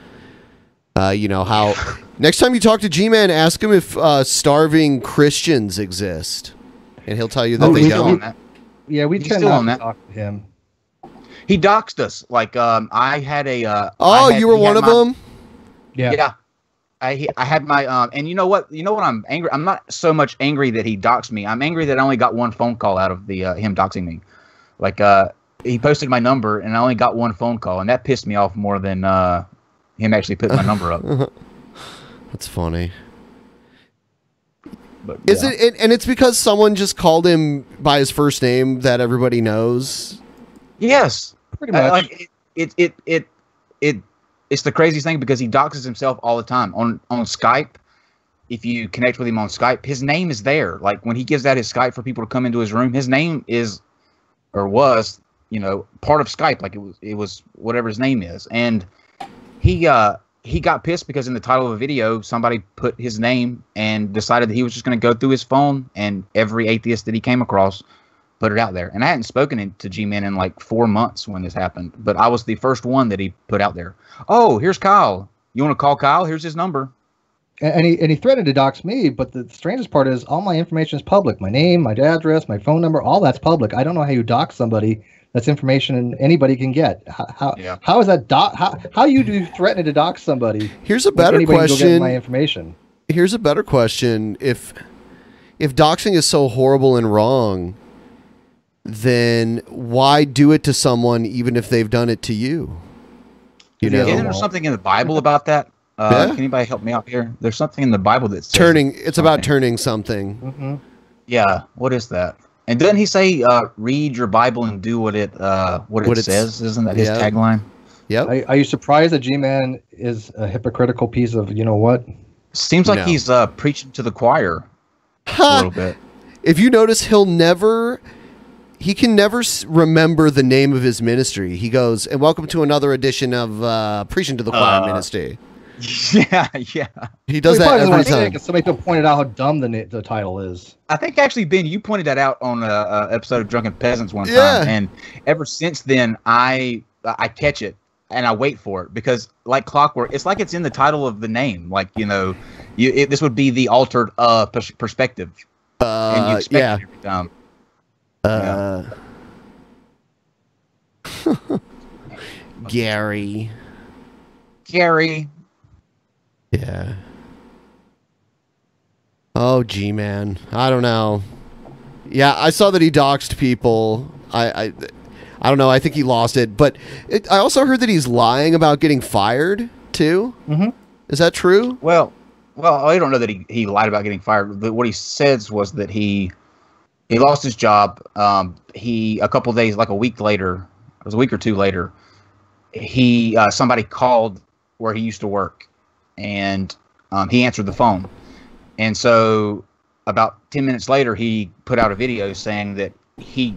How next time you talk to G-Man, ask him if starving Christians exist, and he'll tell you that they don't. Yeah, we tend not to talk to him. He doxed us. Like, I had a. You were one of them. Yeah. Yeah. I had my and you know what I'm angry. I'm not so much angry that he doxed me. I'm angry that I only got one phone call out of the him doxing me. Like, he posted my number and I only got one phone call, and that pissed me off more than him actually putting my number up. That's funny. But, Is it? And it's because someone just called him by his first name that everybody knows. Yes, pretty much. Like it's the craziest thing because he doxes himself all the time on Skype. If you connect with him on Skype, his name is there. Like when he gives out his Skype for people to come into his room, his name is or was, part of Skype. Like it was whatever his name is, and he got pissed because in the title of a video, somebody put his name and decided that he was just going to go through his phone and every atheist that he came across put it out there. And I hadn't spoken to G-Man in like 4 months when this happened, but I was the first one that he put out there. Oh, here's Kyle. You want to call Kyle? Here's his number. And he threatened to dox me, but the strangest part is all my information is public. My name, my address, my phone number, all that's public. I don't know how you dox somebody. That's information anybody can get. How is that how you do threaten to dox somebody? Here's a better question. Can go get my information. Here's a better question. If doxing is so horrible and wrong, then why do it to someone even if they've done it to you? Isn't there something in the Bible about that? Can anybody help me out here? There's something in the Bible that says it's about turning something. Mm-hmm. Yeah, what is that? And doesn't he say, read your Bible and do what it says? Isn't that his tagline? Yep. Are you surprised that G-Man is a hypocritical piece of what? Seems like he's preaching to the choir a little bit. If you notice, he can never remember the name of his ministry. He goes, and welcome to another edition of Preaching to the Choir Ministry. Yeah. He does that every time. Somebody pointed out how dumb the title is. I think actually, Ben, you pointed that out on an episode of Drunken Peasants one time, and ever since then, I catch it and I wait for it because, like clockwork, it's like it's in the title of the name. Like this would be the altered perspective, and you expect it every time. Gary. Yeah. Oh, G-Man. I don't know. Yeah, I saw that he doxed people. I don't know. I think he lost it. But I also heard that he's lying about getting fired, too. Mm-hmm. Is that true? Well, I don't know that he lied about getting fired. But what he says was that he lost his job. A couple days, like a week later, it was a week or two later, somebody called where he used to work. And he answered the phone. And so about 10 minutes later, he put out a video saying that he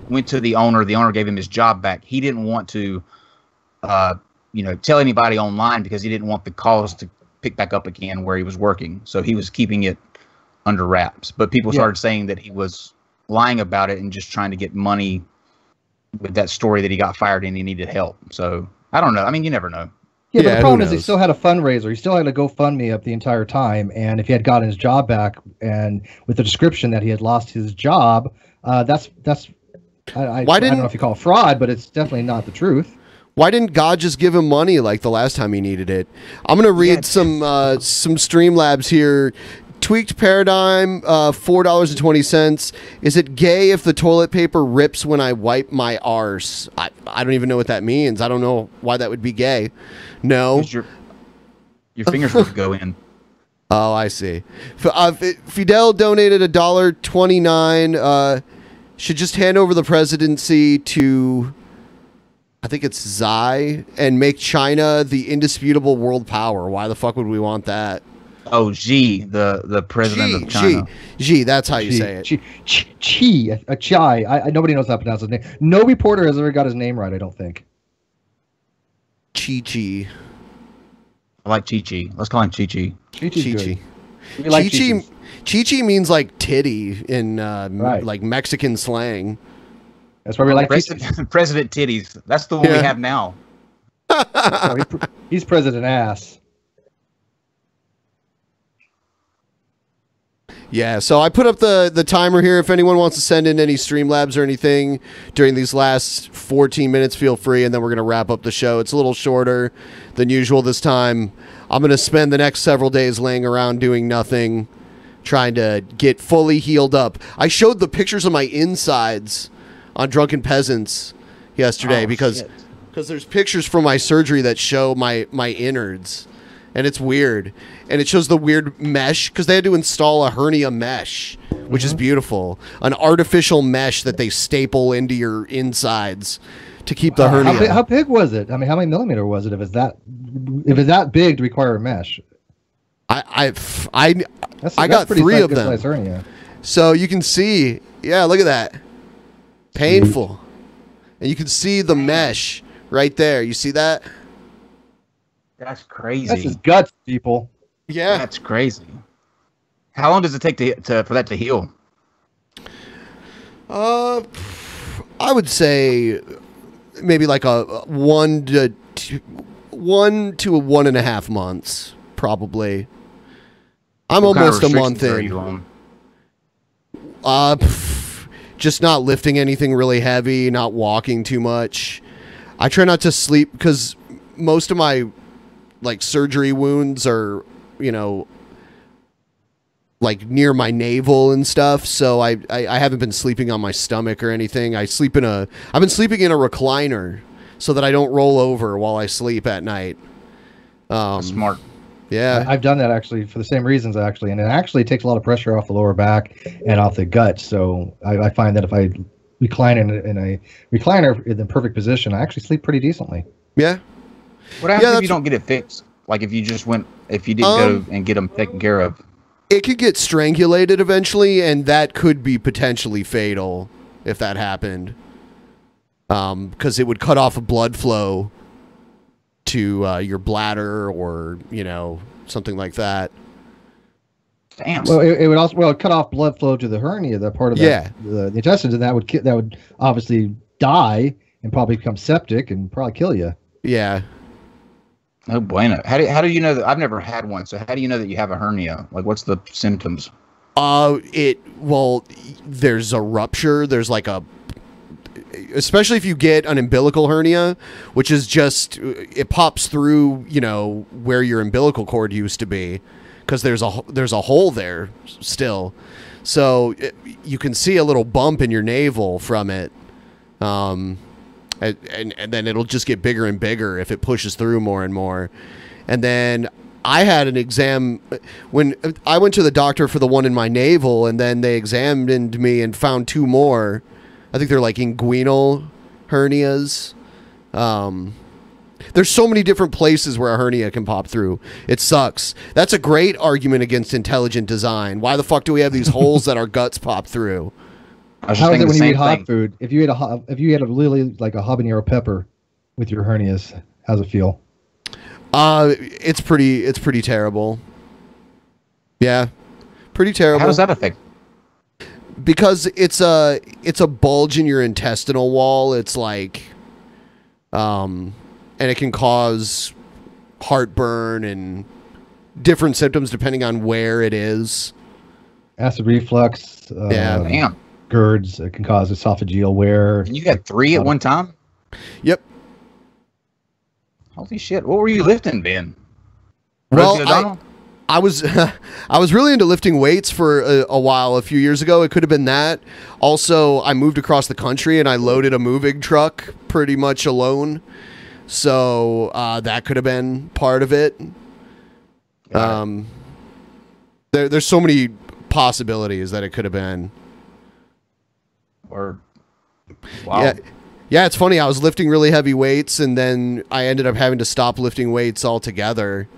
went to the owner. The owner gave him his job back. He didn't want to, tell anybody online because he didn't want the calls to pick back up again where he was working. So he was keeping it under wraps. But people started saying that he was lying about it and just trying to get money with that story that he got fired and he needed help. So I don't know. I mean, you never know. Yeah, but the problem is he still had a fundraiser. He still had a GoFundMe up the entire time. And if he had gotten his job back and with the description that he had lost his job, I don't know if you call it fraud, but it's definitely not the truth. Why didn't God just give him money like the last time he needed it? I'm going to read some Streamlabs here. Tweaked paradigm, $4.20. Is it gay if the toilet paper rips when I wipe my arse? I don't even know what that means. I don't know why that would be gay. No. Your fingers would go in. Oh, I see. Fidel donated $1.29. Should just hand over the presidency to, I think it's Xi, and make China the indisputable world power. Why the fuck would we want that? Oh, Xi, the president of China. Xi, that's how you say it. Chai. Nobody knows how to pronounce his name. No reporter has ever got his name right, I don't think. Chi. I like Chi. Let's call him Chi. Chi. Chi means like titty in like Mexican slang. That's why we like President Titties. That's the one we have now. He's President Ass. Yeah, so I put up the timer here. If anyone wants to send in any Streamlabs or anything during these last 14 minutes, feel free, and then we're going to wrap up the show. It's a little shorter than usual this time. I'm going to spend the next several days laying around doing nothing, trying to get fully healed up. I showed the pictures of my insides on Drunken Peasants yesterday because there's pictures from my surgery that show my innards. And it's weird. And it shows the weird mesh, because they had to install a hernia mesh, which is beautiful. An artificial mesh that they staple into your insides to keep the hernia. How big was it? I mean, how many millimeter was it if it's that big to require a mesh? I got 3 of them. Hernia. So you can see, look at that. Painful. And you can see the mesh right there. You see that? That's crazy. That's his guts, people. Yeah. That's crazy. How long does it take for that to heal? I would say maybe like a 1 to 1.5 months, probably. I'm almost a month in. Just not lifting anything really heavy, not walking too much. I try not to sleep because most of my surgery wounds are, like near my navel and stuff. So I haven't been sleeping on my stomach or anything. I've been sleeping in a recliner so that I don't roll over while I sleep at night. That's smart. Yeah. I've done that actually for the same reasons actually. And it actually takes a lot of pressure off the lower back and off the gut. So I find that if I recline in a recliner in the perfect position, I actually sleep pretty decently. Yeah. What happens if you don't get it fixed? Like if you didn't go and get them taken care of? It could get strangulated eventually, and that could be potentially fatal if that happened. Because it would cut off a blood flow to your bladder or, something like that. Damn. Well, it would also cut off blood flow to the hernia, the part of the intestines, and that would obviously die and probably become septic and probably kill you. Yeah. Oh, bueno. How do you know that? I've never had one. So how do you know that you have a hernia? Like, what's the symptoms? There's a rupture. There's especially if you get an umbilical hernia, which is just, it pops through, where your umbilical cord used to be, because there's a hole there still. So you can see a little bump in your navel from it. And then it'll just get bigger and bigger if it pushes through more and more. And then I had an exam when I went to the doctor for the one in my navel, and then they examined me and found 2 more. I think they're like inguinal hernias. There's so many different places where a hernia can pop through. It sucks. That's a great argument against intelligent design. Why the fuck do we have these holes that our guts pop through? How is it when you eat hot food? If you ate a literally like a habanero pepper with your hernias, how's it feel? It's pretty terrible. Yeah, pretty terrible. How does that affect? Because it's a bulge in your intestinal wall. It's like, and it can cause heartburn and different symptoms depending on where it is. Acid reflux. Damn. GERDs. It can cause esophageal wear. And you had 3 at one time? Yep. Holy shit! What were you lifting, Ben? Well, I was I was really into lifting weights for a while a few years ago. It could have been that. Also, I moved across the country and I loaded a moving truck pretty much alone. So that could have been part of it. There's so many possibilities that it could have been. Or wow. Yeah. Yeah, it's funny. I was lifting really heavy weights, and then I ended up having to stop lifting weights altogether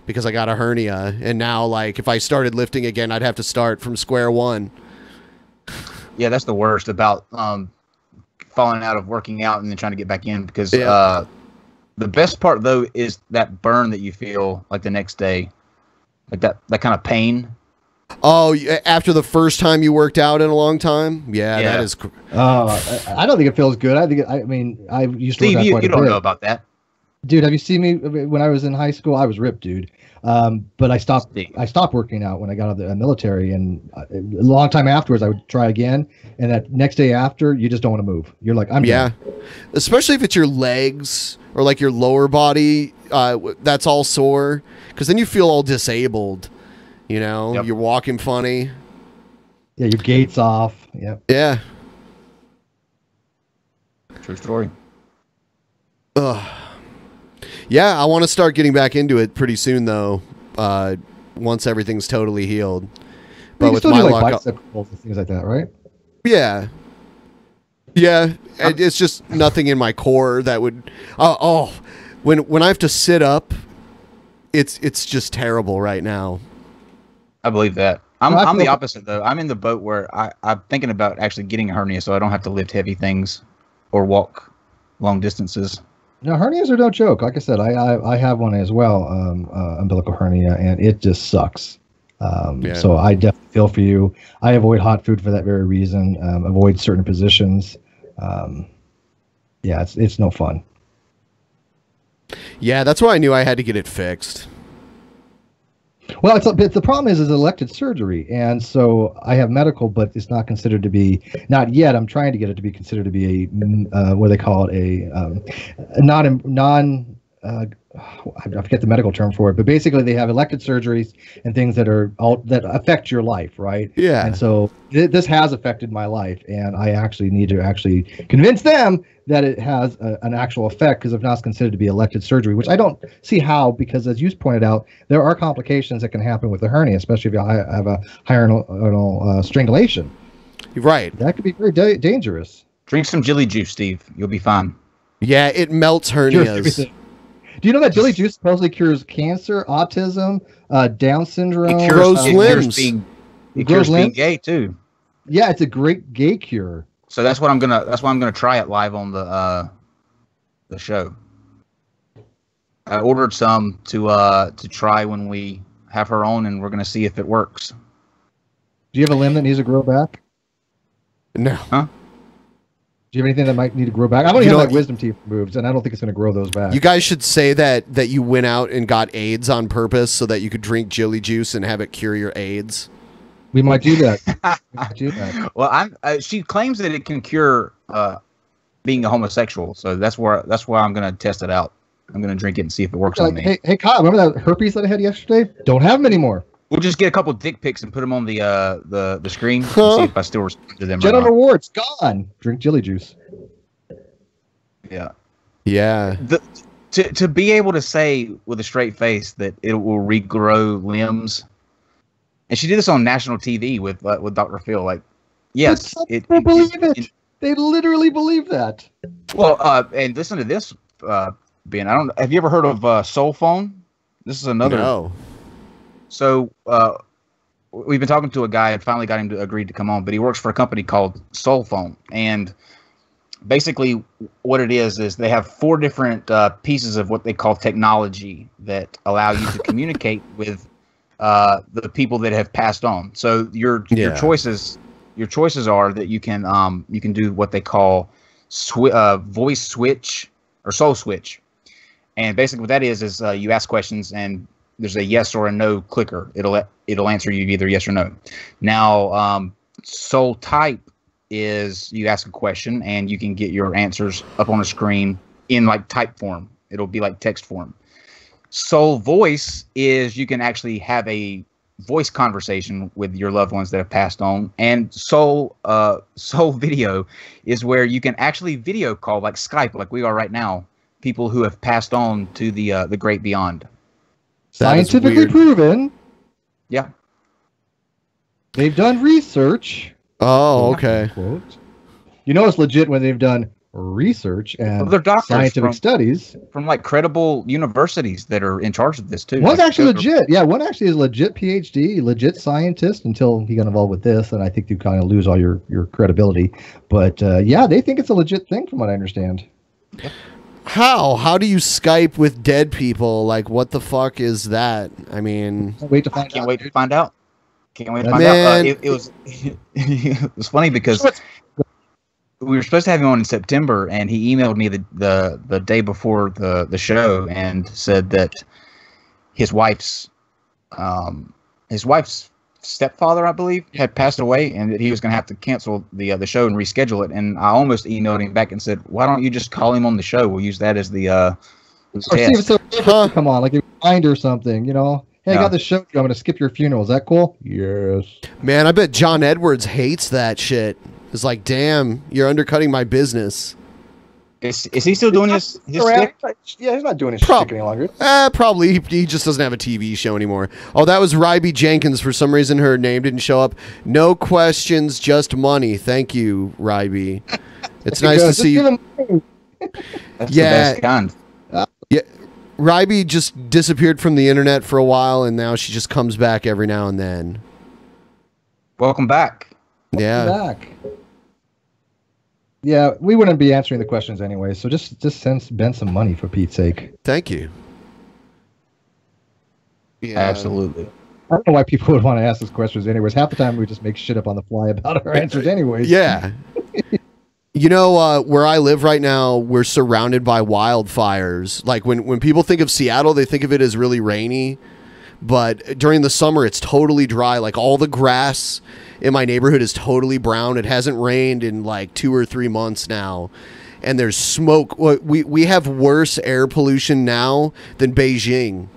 because I got a hernia. And now, like, if I started lifting again, I'd have to start from square one. Yeah, that's the worst about falling out of working out and then trying to get back in because the best part, though, is that burn that you feel, like, the next day. Like, that kind of pain. Oh, after the first time you worked out in a long time? Yeah. That is... I don't think it feels good. I used to Steve, work out you quite a don't bit. know about that. Dude, have you seen me when I was in high school? I was ripped, dude. But I stopped working out when I got out of the military, and a long time afterwards I would try again, and that next day after you just don't want to move. You're like, I'm done. Especially if it's your legs or like your lower body that's all sore, because then you feel all disabled. You know, you're walking funny. Yeah, your gait's off. Yep. Yeah. True story. Yeah, I want to start getting back into it pretty soon, though. Once everything's totally healed. But you with still my do, luck, bicep curls and things like that, right? Yeah. It's just nothing in my core that would. When I have to sit up, it's just terrible right now. I believe that. I'm the opposite, though. I'm in the boat where I'm thinking about actually getting a hernia so I don't have to lift heavy things or walk long distances. No, hernias are no joke. Like I said, I have one as well, umbilical hernia, and it just sucks. So I definitely feel for you. I avoid hot food for that very reason. Avoid certain positions. It's no fun. Yeah, that's why I knew I had to get it fixed. Well, the problem is elective surgery, and so I have medical, but it's not considered to be, not yet. I'm trying to get it to be considered to be a what do they call it, I forget the medical term for it, but basically they have elective surgeries and things that affect your life, right? Yeah. And so this has affected my life, and I actually need to convince them that it has an actual effect, because if not, it's considered to be elective surgery, which I don't see how, because as you pointed out, there are complications that can happen with a hernia, especially if you have a hyoidal strangulation. Right. That could be very dangerous. Drink some jelly juice, Steve. You'll be fine. Yeah, it melts hernias. Do you know that jelly juice supposedly cures cancer, autism, Down syndrome? It grows limbs. It cures being gay too. Yeah, it's a great gay cure. So that's why I'm gonna try it live on the show. I ordered some to try when we have her on, and we're gonna see if it works. Do you have a limb that needs to grow back? No. Huh? Do you have anything that might need to grow back? I've only had my wisdom teeth removed, and I don't think it's going to grow those back. You guys should say that you went out and got AIDS on purpose so that you could drink jelly juice and have it cure your AIDS. We might do that. Well, she claims that it can cure being a homosexual, so that's why I'm going to test it out. I'm going to drink it and see if it works on me. Hey, Kyle, remember that herpes that I had yesterday? Don't have them anymore. We'll just get a couple dick pics and put them on the screen and see if I still respond to them. General rewards gone. Drink jelly juice. Yeah. Yeah. To be able to say with a straight face that it will regrow limbs, and she did this on national TV with Dr. Phil. Like, yes, they believe it. They literally believe that. Well, and listen to this being. I don't. Have you ever heard of Soul Phone? This is another. No. So we've been talking to a guy and finally got him to agree to come on, but he works for a company called Soul Phone, and basically what it is they have 4 different pieces of what they call technology that allow you to communicate with the people that have passed on. So your choices are that you can do what they call voice switch or soul switch, and basically what that is you ask questions and there's a yes or a no clicker. It'll answer you either yes or no. Now soul type is you ask a question and you can get your answers up on a screen in like type form. It'll be like text form. Soul voice is you can actually have a voice conversation with your loved ones that have passed on. And soul video is where you can actually video call like Skype, like we are right now, people who have passed on to the great beyond. Scientifically proven. Yeah. They've done research. Oh, okay. Quote. You know it's legit when they've done research and they're doctors scientific studies from like credible universities that are in charge of this too. One's like, actually legit. Yeah, one actually is legit PhD, legit scientist until he got involved with this, and I think you kind of lose all your credibility. But yeah, they think it's a legit thing from what I understand. How do you Skype with dead people? Like, what the fuck is that? I mean, can't wait to find out. Can't wait to find out. It was it was funny because we were supposed to have him on in September, and he emailed me the day before the show and said that his wife's stepfather, I believe, had passed away, and that he was going to have to cancel the show and reschedule it. And I almost emailed him back and said, "Why don't you just call him on the show? We'll use that as the test." Come on, like a reminder or something, you know. Hey, I got the show. I'm going to skip your funeral. Is that cool? Yes. Man, I bet John Edwards hates that shit. It's like, damn, you're undercutting my business. Is he still doing his stick? Yeah, he's not doing his stick any longer. Probably. He just doesn't have a TV show anymore. Oh, that was Ryby Jenkins. For some reason, her name didn't show up. No questions, just money. Thank you, Ryby. It's nice to see you. That's the best kind. Yeah. Ryby just disappeared from the internet for a while, and now she just comes back every now and then. Welcome back. Yeah. Yeah, we wouldn't be answering the questions anyway, so just send Ben some money for Pete's sake. Thank you. Yeah, absolutely. I don't know why people would want to ask us questions anyways. Half the time we just make shit up on the fly about our answers anyways. Yeah. You know, where I live right now, we're surrounded by wildfires. Like when people think of Seattle, they think of it as really rainy. But during the summer, it's totally dry. Like all the grass in my neighborhood is totally brown. It hasn't rained in like 2 or 3 months now. And there's smoke. We have worse air pollution now than Beijing.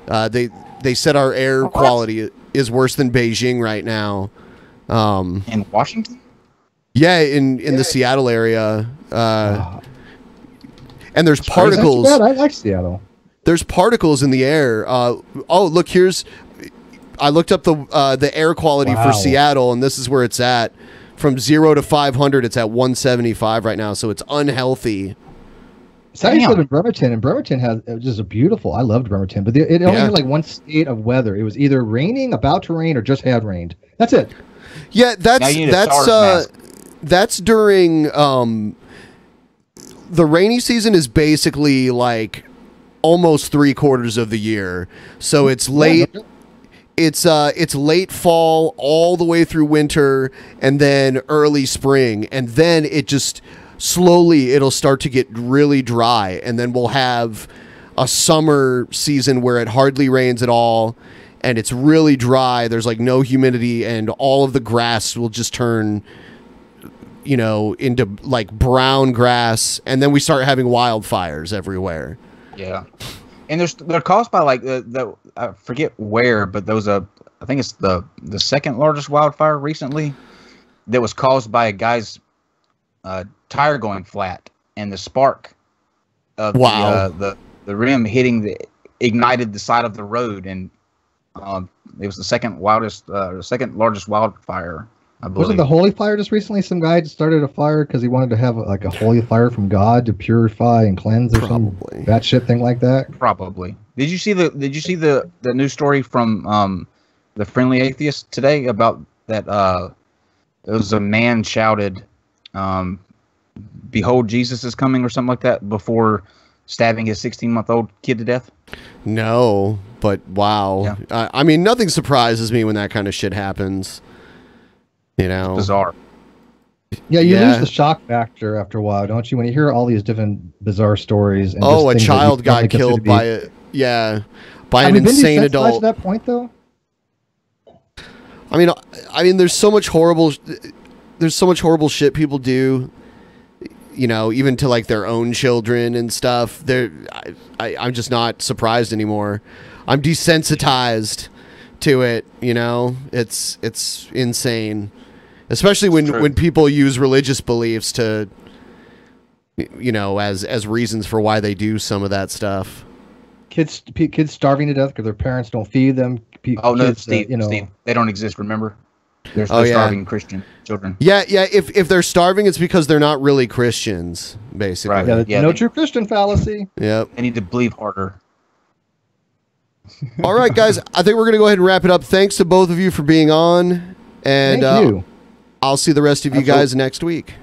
They said our air quality is worse than Beijing right now. In Washington? Yeah, in the Seattle area. And there's particles. I like Seattle. There's particles in the air. Oh, look, I looked up the air quality for Seattle, and this is where it's at. From 0 to 500, it's at 175 right now, so it's unhealthy. So I used to live in Bremerton, and Bremerton has just a beautiful. I loved Bremerton, but it only had like one state of weather. It was either raining, about to rain, or just had rained. That's it. Yeah, that's during the rainy season is basically like almost 3/4 of the year. So it's late. It's late fall all the way through winter and then early spring, and then it just slowly it'll start to get really dry, and then we'll have a summer season where it hardly rains at all and it's really dry. There's like no humidity, and all of the grass will just turn into like brown grass, and then we start having wildfires everywhere. Yeah. And they're caused by like the I forget where, but there was I think it's the second largest wildfire recently that was caused by a guy's tire going flat, and the spark of the rim ignited the side of the road, and it was the second largest wildfire I believe. Wasn't the holy fire just recently? Some guy started a fire because he wanted to have like a holy fire from God to purify and cleanse, or some that shit thing like that. Probably. Did you see the news story from the Friendly Atheist today about that? It was a man shouted, "Behold, Jesus is coming," or something like that, before stabbing his 16-month-old kid to death. No, but wow. Yeah. I mean, nothing surprises me when that kind of shit happens. You know, it's bizarre. Yeah, you lose the shock factor after a while, don't you? When you hear all these different bizarre stories. And a child got killed by an insane adult. To that point, though. I mean, there's so much horrible shit people do. You know, even to like their own children and stuff. I'm just not surprised anymore. I'm desensitized to it. You know, it's insane. Especially when people use religious beliefs to, you know, as reasons for why they do some of that stuff. Kids starving to death because their parents don't feed them. Steve, they don't exist. Remember, they're starving Christian children. Yeah. If they're starving, it's because they're not really Christians, basically. Right. Yeah, true Christian fallacy. Yep. They need to believe harder. All right, guys. I think we're gonna go ahead and wrap it up. Thanks to both of you for being on, and thank you. I'll see the rest of you guys next week.